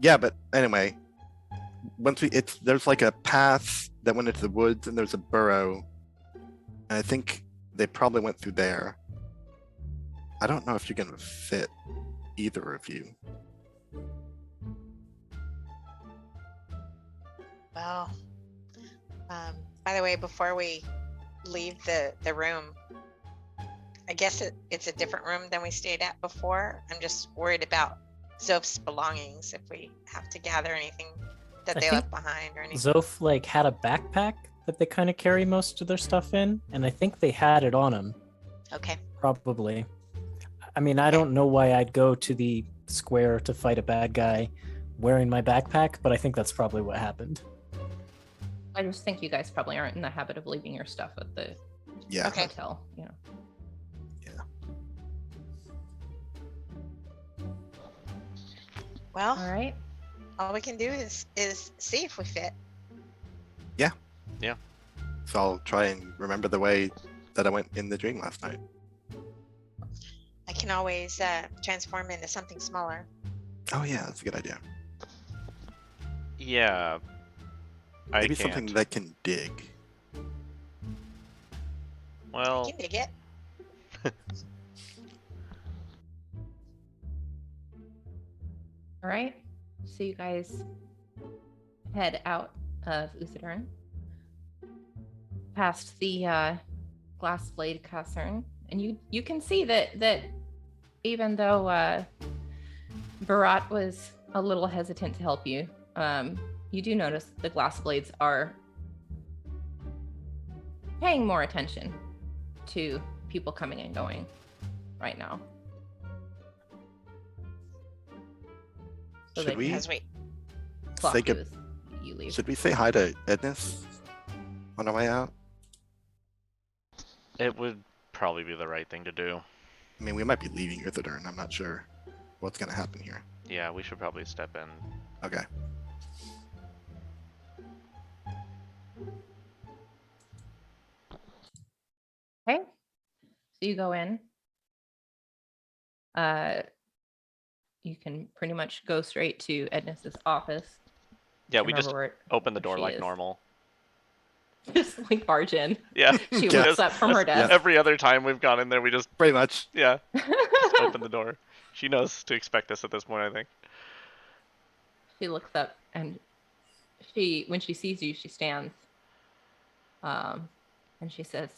Yeah, but anyway, once there's like a path that went into the woods, and there's a burrow, and I think they probably went through there. I don't know if you're gonna fit either of you. Well, by the way, before we leave the room, I guess it's a different room than we stayed at before. I'm just worried about Zoph's belongings if we have to gather anything that I they think left behind or anything. Zoph like had a backpack that they kind of carry most of their stuff in, and I think they had it on them. Okay. Probably. I mean, I don't know why I'd go to the square to fight a bad guy wearing my backpack, but I think that's probably what happened. I just think you guys probably aren't in the habit of leaving your stuff at the Yeah. Okay. hotel. You know. Well, All right. all we can do is see if we fit. So I'll try and remember the way that I went in the dream last night. I can always transform into something smaller. Oh yeah, that's a good idea. Yeah. I Maybe can't. something that can dig. Well, I can dig it. All right. So you guys head out of Usadern, past the glass blade casern, and you can see that even though Barat was a little hesitant to help you, you do notice the glass blades are paying more attention to people coming and going right now. So Should they we can As we clock say you good- as you leave. Should we say hi to Ednis on our way out? it would probably be the right thing to do. I mean, we might be leaving Uthadern. I'm not sure what's gonna happen here. Yeah, we should probably step in. Okay. Okay. So you go in. You can pretty much go straight to Ednis's office. Yeah, Can't we just remember where- open the where door she like is. normal. Just like barge in. Yeah. She Yeah. looks up from her desk. Every other time we've gone in there, we just Pretty much. open the door. She knows to expect us at this point, I think. She looks up and when she sees you, she stands. And she says,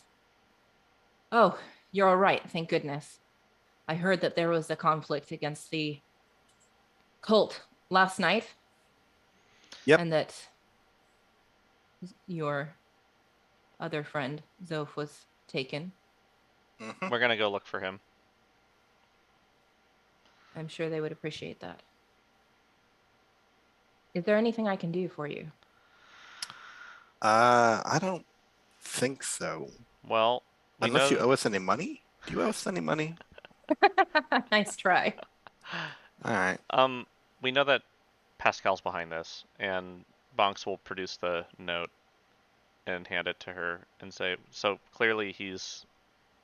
"Oh, you're all right, thank goodness. I heard that there was a conflict against the cult last night. Yep. And that your other friend, Zoph, was taken. Mhm. We're gonna go look for him. I'm sure they would appreciate that. Is there anything I can do for you?" I don't think so. Well, we Unless know you owe us any money. Do you owe us any money? Nice try. All right. we know that Pascal's behind this, and Bonks will produce the note. and hand it to her and say, so clearly he's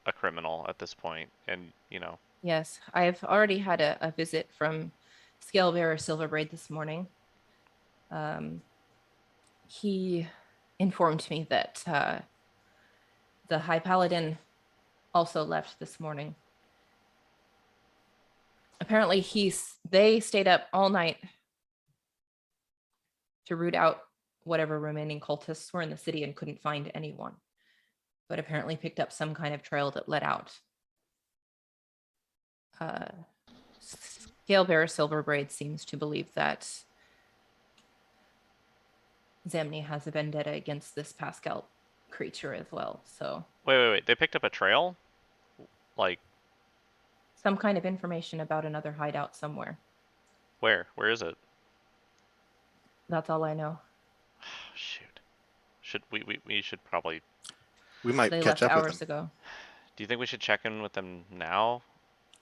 a criminal at this point, and you know. Yes, I've already had a visit from Scalebearer Silverbraid this morning. He informed me that the High Paladin also left this morning. Apparently they stayed up all night to root out whatever remaining cultists were in the city and couldn't find anyone, but apparently picked up some kind of trail that led out. Scalebearer Silverbraid seems to believe that Zemni has a vendetta against this Pascal creature as well. So Wait. They picked up a trail? Like, some kind of information about another hideout somewhere. where? Where is it? That's all I know. Shoot. We should probably... We might They catch left up with hours them. ago. Do you think we should check in with them now?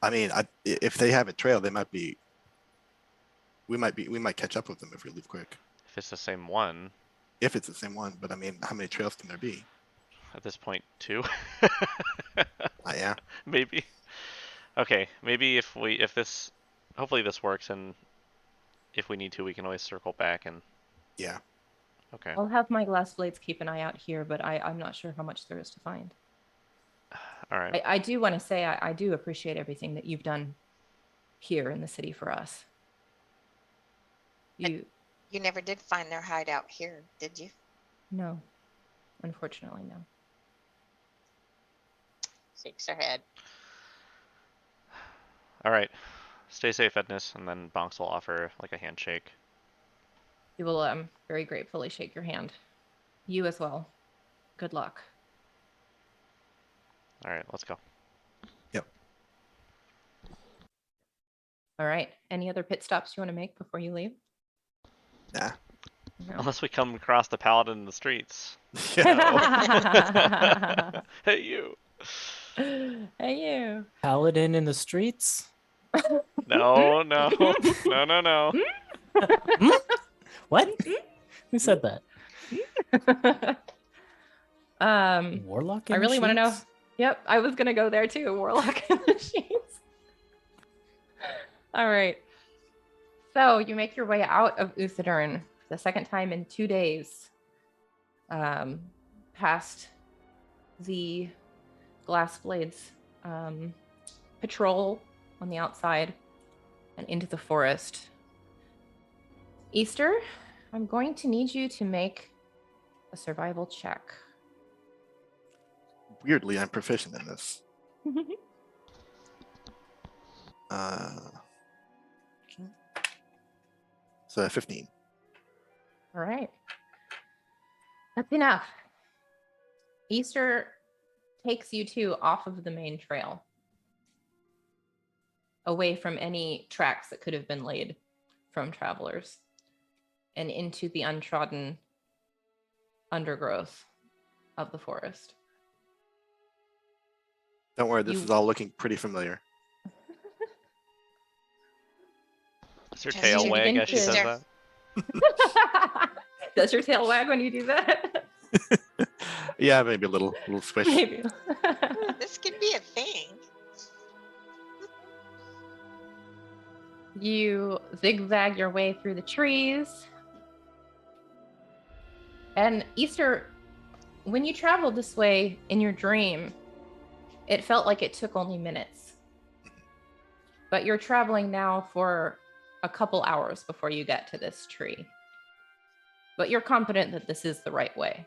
I mean, if they have a trail, they might be. We might catch up with them if we leave quick. If it's the same one. If it's the same one, but I mean, how many trails can there be? At this point, 2? Yeah. Maybe. Okay, maybe if this, hopefully this works, and if we need to, we can always circle back and... Yeah. Okay. I'll have my glass blades keep an eye out here, but I'm not sure how much there is to find. All right. I do want to say I do appreciate everything that you've done here in the city for us. You never did find their hideout here, did you? No, unfortunately, no. Shakes her head. All right. Stay safe, Edness, and then Bonks will offer like a handshake. He will very gratefully shake your hand. You as well. Good luck. All right, let's go. Yep. All right. Any other pit stops you want to make before you leave? Nah. No. Unless we come across the paladin in the streets. Yeah. Hey, you. Hey, you. Paladin in the streets? No. What? Who said that? Warlock in I the really want to know. sheets? Yep, I was gonna go there too. Warlock in the sheets. All right. So you make your way out of Uthadurn the second time in 2 days, past the glass blades patrol on the outside and into the forest. Easter, I'm going to need you to make a survival check. Weirdly, I'm proficient in this. So 15. All right. That's enough. Easter takes you two off of the main trail, away from any tracks that could have been laid from travelers, and into the untrodden undergrowth of the forest. Don't worry, this is all looking pretty familiar. Does her Just tail you wag begin as she says to- that? Does your tail wag when you do that? Yeah, maybe a little swish. Maybe. This could be a thing. You zigzag your way through the trees. And Easter, when you traveled this way in your dream, it felt like it took only minutes. But you're traveling now for a couple hours before you get to this tree. But you're confident that this is the right way.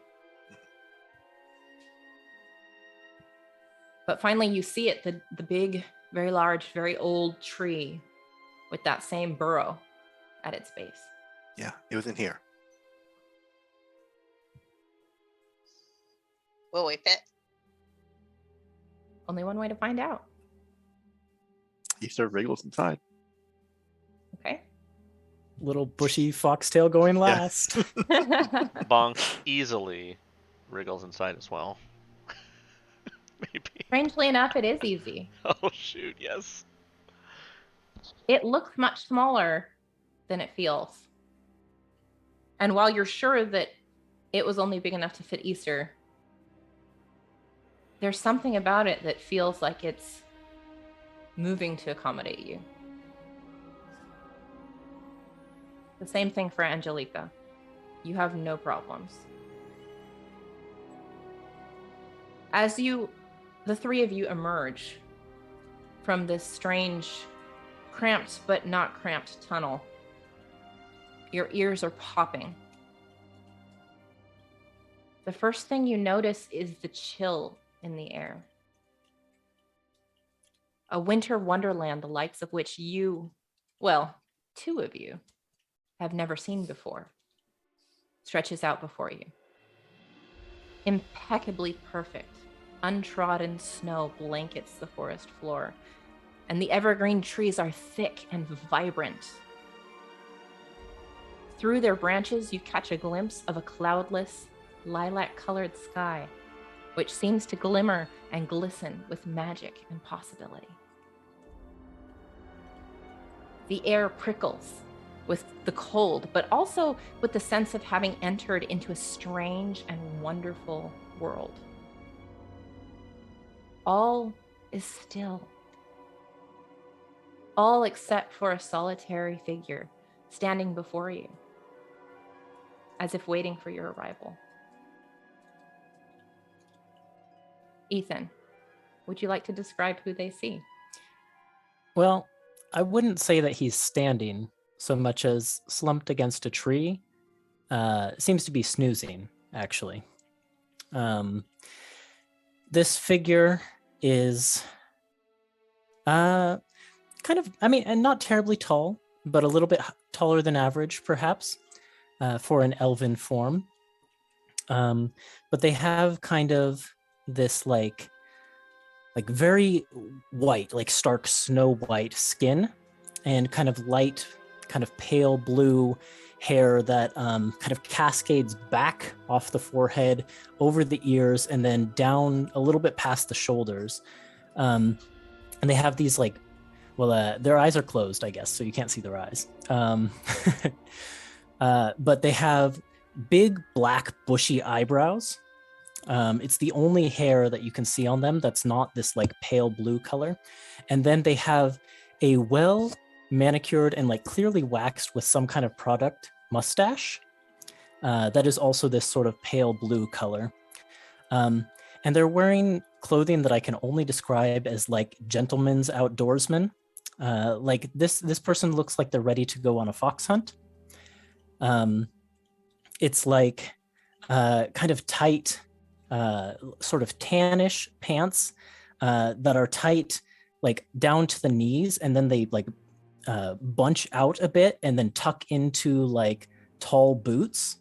But finally you see it, the big, very large, very old tree with that same burrow at its base. Yeah, it was in here. Will we fit? Only one way to find out. Easter wriggles inside. Okay. Little bushy foxtail going last. Bonks easily wriggles inside as well. Maybe. Strangely enough, it is easy. Oh shoot, yes. It looks much smaller than it feels. And while you're sure that it was only big enough to fit Easter. There's something about it that feels like it's moving to accommodate you. The same thing for Angelica. You have no problems. As the three of you emerge from this strange, cramped but not cramped tunnel, your ears are popping. The first thing you notice is the chill in the air. A winter wonderland, the likes of which you, well, two of you, have never seen before, stretches out before you. Impeccably perfect, untrodden snow blankets the forest floor, and the evergreen trees are thick and vibrant. Through their branches, you catch a glimpse of a cloudless, lilac-colored sky, which seems to glimmer and glisten with magic and possibility. The air prickles with the cold, but also with the sense of having entered into a strange and wonderful world. All is still. All except for a solitary figure standing before you, as if waiting for your arrival. Ethan, would you like to describe who they see? Well, I wouldn't say that he's standing so much as slumped against a tree. Seems to be snoozing, actually. This figure is kind of, and not terribly tall, but a little bit taller than average, perhaps, for an elven form. But they have kind of this like very white, like stark snow white skin, and kind of light, kind of pale blue hair that kind of cascades back off the forehead, over the ears, and then down a little bit past the shoulders. And they have these their eyes are closed, I guess, so you can't see their eyes. But they have big black bushy eyebrows. It's the only hair that you can see on them that's not this like pale blue color. And then they have a well manicured and like clearly waxed with some kind of product mustache that is also this sort of pale blue color. And they're wearing clothing that I can only describe as like gentlemen's outdoorsmen. Like this person looks like they're ready to go on a fox hunt. It's like kind of tight, sort of tannish pants that are tight, like down to the knees, and then they like bunch out a bit and then tuck into like tall boots.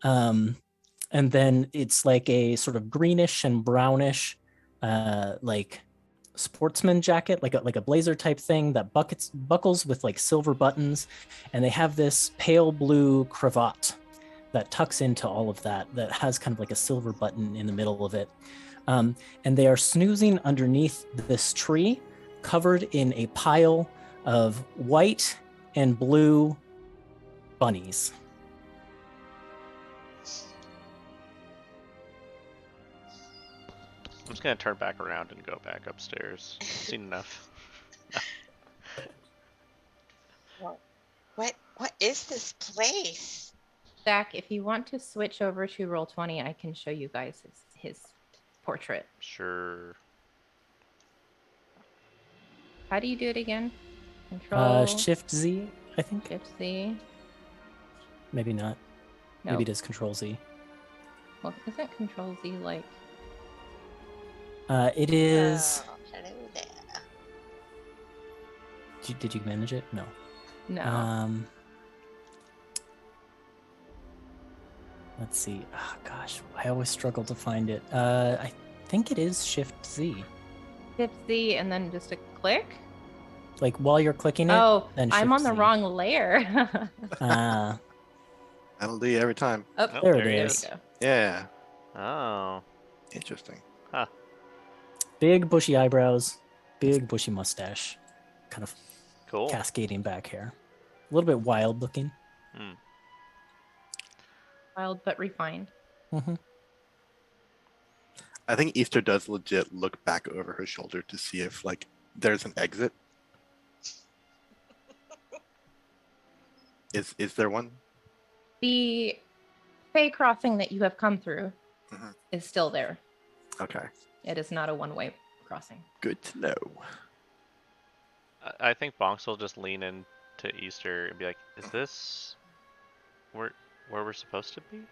And then it's like a sort of greenish and brownish, like sportsman jacket, like a blazer type thing that buckles with like silver buttons, and they have this pale blue cravat that tucks into all of that has kind of like a silver button in the middle of it. And they are snoozing underneath this tree, covered in a pile of white and blue bunnies. I'm just gonna turn back around and go back upstairs. I've seen enough. What is this place? Zach, if you want to switch over to Roll20, I can show you guys his portrait. Sure. How do you do it again? Control. Shift Z, I think. Shift Z. Maybe not. No. Maybe it is Control Z. Well, isn't Control Z like? It is. Oh, hello there. Did you manage it? No. No. Let's see. Oh, gosh, I always struggle to find it. I think it is Shift Z. Shift Z and then just a click. Like while you're clicking it. Oh, then I'm Shift on the Z. wrong layer. That'll do you every time. Oh, there it there is. we go. Yeah. Oh. Interesting. Big bushy eyebrows, big bushy mustache, kind of Cool. cascading back hair. A little bit wild looking. Wild but refined. Hmm. I think Easter does legit look back over her shoulder to see if like there's an exit. Is there one? The Fey crossing that you have come through Mhm. is still there. Okay, It is not a one-way crossing. good to know. I think Bonks will just lean into Easter and be like, "Is this where we're supposed to be?"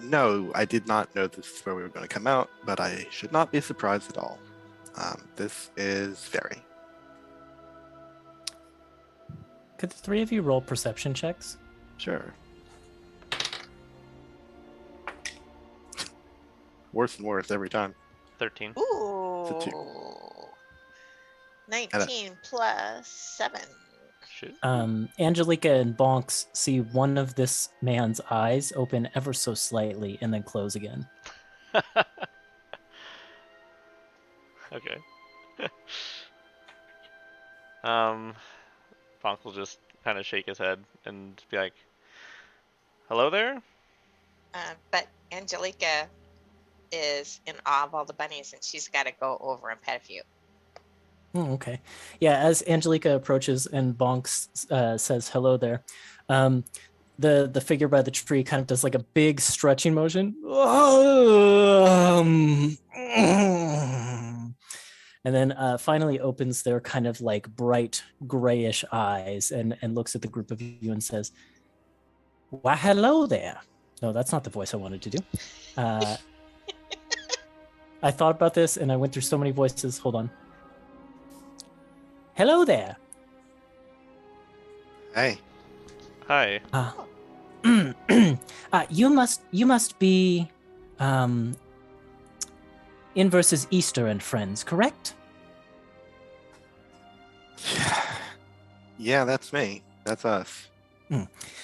No, I did not know this is where we were going to come out, but I should not be surprised at all. This is Fairy. Could the three of you roll perception checks? Sure. Worse and worse every time. 13. Ooh. two. 19 plus 7. Shoot. Angelica and Bonks see one of this man's eyes open ever so slightly and then close again. Okay. Bonk will just kind of shake his head and be like, "Hello there." But Angelica is in awe of all the bunnies, and she's got to go over and pet a few. Oh, okay. Yeah, as Angelica approaches and Bonks says hello there, the figure by the tree kind of does like a big stretching motion. And then finally opens their kind of like bright grayish eyes and looks at the group of you and says, "Why, hello there." No, that's not the voice I wanted to do. I thought about this and I went through so many voices. Hold on. Hello there. Hey, Hi. You must be In versus Easter and friends, correct? yeah, that's me. That's us.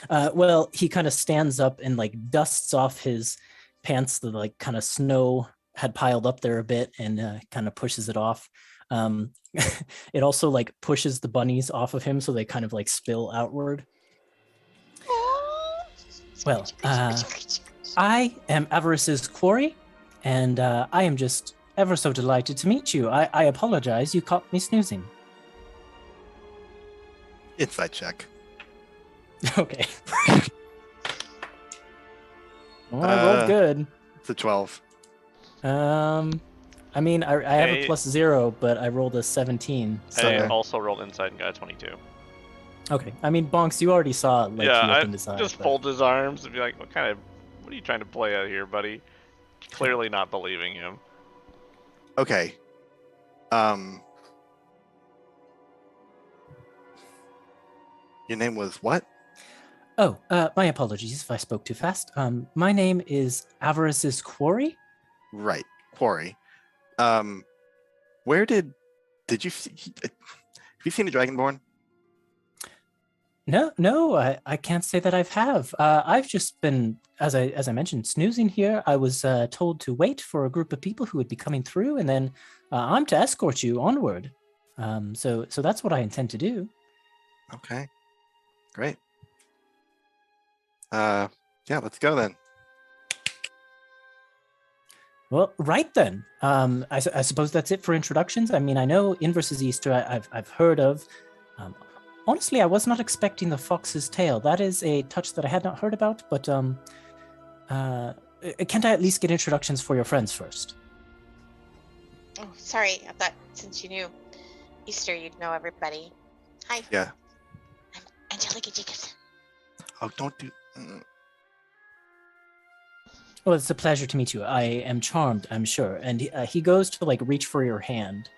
Well, he kind of stands up and like dusts off his pants. The like kind of snow had piled up there a bit, and kind of pushes it off. It also like pushes the bunnies off of him, so they kind of like spill outward. Well, I am Avarice's quarry, and I am just ever so delighted to meet you. I apologize, you caught me snoozing. Inside check. Okay. Well, I rolled good. It's a 12. I mean, I have a Hey. +0, but I rolled a 17. So I also rolled inside and got a 22. okay. I mean, Bonks, you already saw like Yeah, he I opened his eyes. just but- fold his arms and be like, what are you trying to play out here, buddy? Clearly not believing him. Okay. Your name was what? Oh, my apologies if I spoke too fast. My name is Avarice's quarry. Right, Quarry. Where did you see? Have you seen a Dragonborn? No, I can't say that have. I've just been, as I mentioned, snoozing here. I was told to wait for a group of people who would be coming through, and then I'm to escort you onward. So that's what I intend to do. Okay, great. Yeah, let's go then. Well, right then. I suppose that's it for introductions. I mean, I know In versus Easter. I've heard of. Honestly, I was not expecting the fox's tail. That is a touch that I had not heard about. But can't I at least get introductions for your friends first? Oh, sorry. I thought since you knew Easter, you'd know everybody. Hi. Yeah. I'm Angelica Jacobson. Oh, don't do. Well, it's a pleasure to meet you. I am charmed, I'm sure. And he goes to like reach for your hand.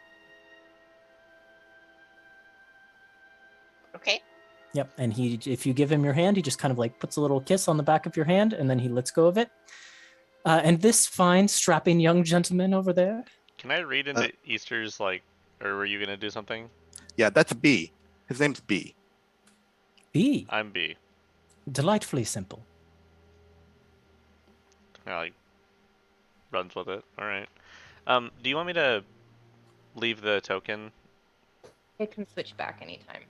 Okay. Yep. And if you give him your hand, he just kind of like puts a little kiss on the back of your hand, and then he lets go of it. And this fine, strapping young gentleman over there. Can I read into Easter's, like, or were you going to do something? Yeah, that's B. His name's B. B. I'm B. Delightfully simple. Yeah, like, runs with it. Alright. Do you want me to leave the token It can switch back anytime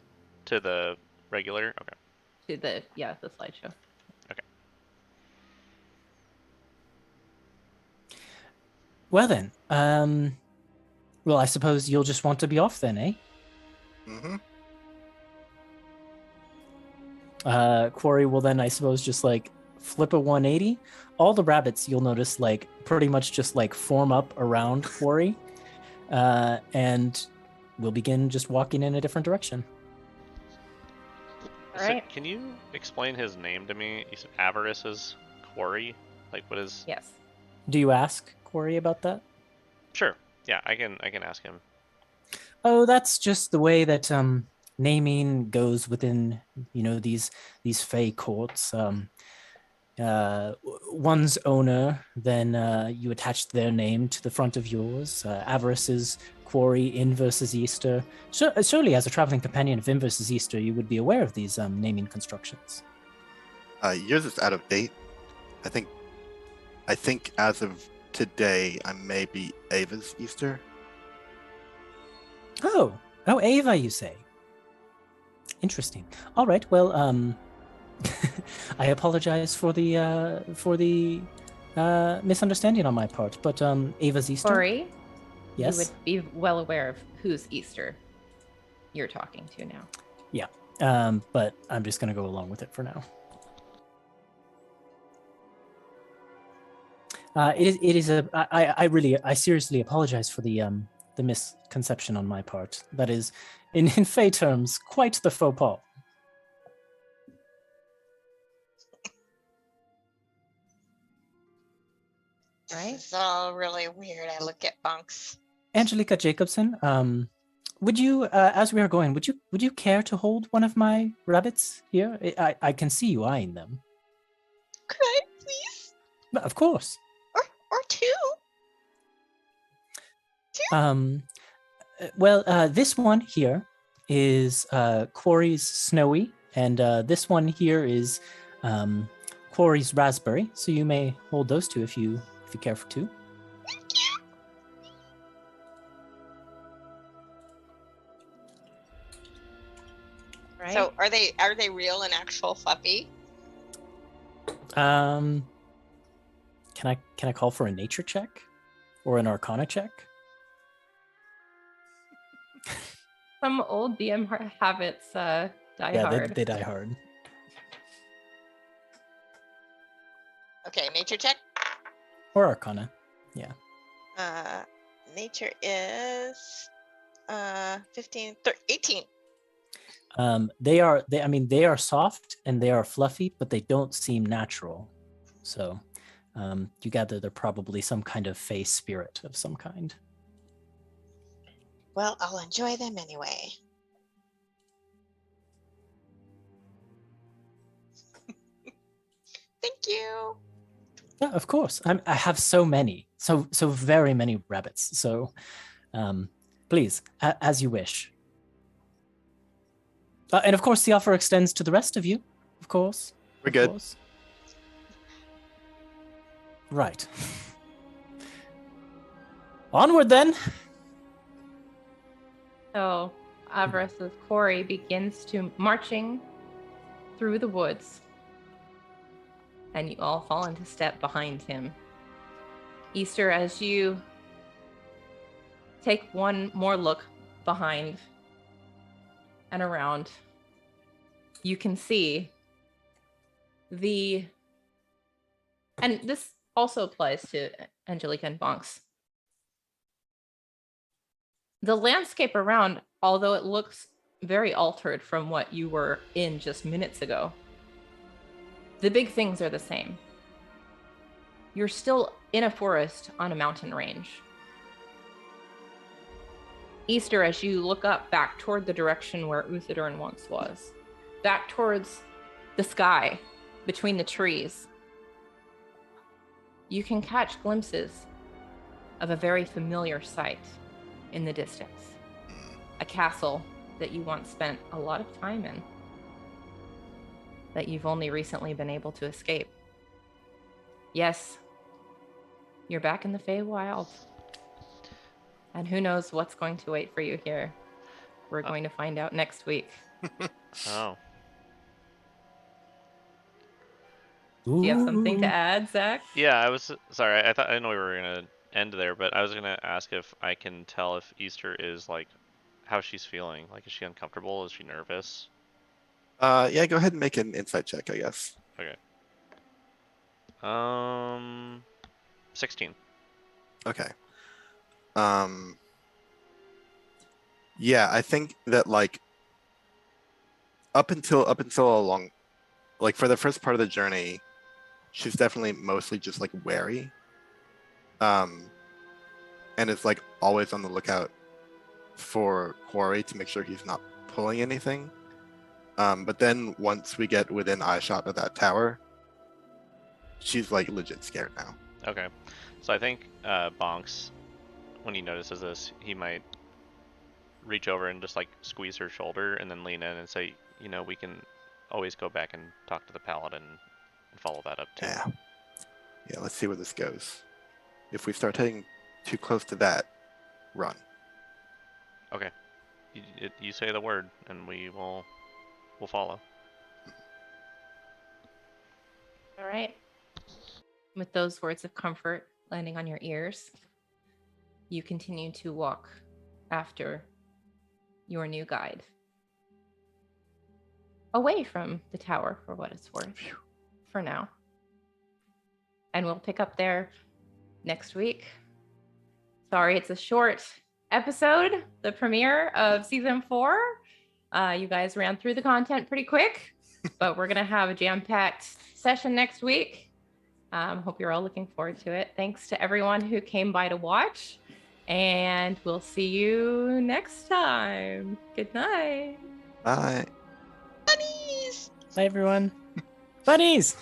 to the regular? Okay. to the slideshow. Well then, well, I suppose you'll just want to be off then, eh? Mm-hmm. Quarry will then, I suppose, just like flip a 180. All the rabbits, you'll notice, like pretty much just like form up around Quarry, and we'll begin just walking in a different direction. All right. Can you explain his name to me? You said Avarice is Quarry. Like, what is? Yes. Do you ask Quarry about that? Sure. Yeah, I can ask him. Oh, that's just the way that naming goes within, these Fey courts. One's owner, then you attach their name to the front of yours. Avarice's Quarry, In versus Easter. Surely, as a traveling companion of In versus Easter, you would be aware of these naming constructions. Yours is out of date. I think as of today, I may be Ava's Easter. Oh, Ava, you say? Interesting. All right. Well, I apologize for the misunderstanding on my part, but Ava's Easter. Corey, Yes. you would be well aware of whose Easter you're talking to now. Yeah. But I'm just gonna go along with it for now. It is a. I seriously apologize for the misconception on my part. That is, in Fey terms, quite the faux pas. Right. This is all really weird. I look at Bunks. Angelica Jacobson, would you, as we are going, would you care to hold one of my rabbits here? I can see you eyeing them. Could I please? But of course. Or two? Well, this one here is Quarry's Snowy, and this one here is Quarry's Raspberry. So you may hold those two if you care for two. Thank you. Right. So are they real and actual fluffy? Can I call for a nature check or an arcana check? Some old DM habits die hard. They die hard. Okay, nature check. Or arcana. Yeah. Nature is 15, 18. They are soft and they are fluffy, but they don't seem natural. So you gather they're probably some kind of fey spirit of some kind. Well, I'll enjoy them anyway. Thank you. Yeah, of course. I have so many, so very many rabbits. So, please, as you wish. And of course, the offer extends to the rest of you. Of course. We're good. Course. Right. Onward then. So Avarice's Quarry begins to marching through the woods, and you all fall into step behind him. Easter, as you take one more look behind and around, you can see and this also applies to Angelica and Bonks. The landscape around, although it looks very altered from what you were in just minutes ago, the big things are the same. You're still in a forest on a mountain range. Easter, as you look up back toward the direction where Uthadorn once was, back towards the sky between the trees, you can catch glimpses of a very familiar sight in the distance. A castle that you once spent a lot of time in, that you've only recently been able to escape. Yes, you're back in the Feywild. And who knows what's going to wait for you here. We're going to find out next week. Oh. Do you have something to add, Zach? Yeah, I was sorry. I didn't know we were gonna end there, but I was gonna ask if I can tell if Easter is like how she's feeling. Like, is she uncomfortable? Is she nervous? Yeah, go ahead and make an insight check, I guess. Okay. 16. Okay. Yeah, I think that like up until along, like for the first part of the journey, she's definitely mostly just like wary. And is like always on the lookout for Quarry to make sure he's not pulling anything. But then once we get within eyeshot of that tower, she's like legit scared now. Okay. So I think Bonks, when he notices this, he might reach over and just like squeeze her shoulder and then lean in and say, you know, we can always go back and talk to the paladin and follow that up too. Yeah, let's see where this goes. If we start heading too close to that, run. Okay. You say the word and we'll follow. All right. With those words of comfort landing on your ears, you continue to walk after your new guide. Away from the tower, for what it's worth, for now. And we'll pick up there next week. Sorry, it's a short episode, the premiere of season 4. You guys ran through the content pretty quick, but we're going to have a jam-packed session next week. Hope you're all looking forward to it. Thanks to everyone who came by to watch, and we'll see you next time. Good night. Bye. Bunnies! Bye, everyone. Bunnies!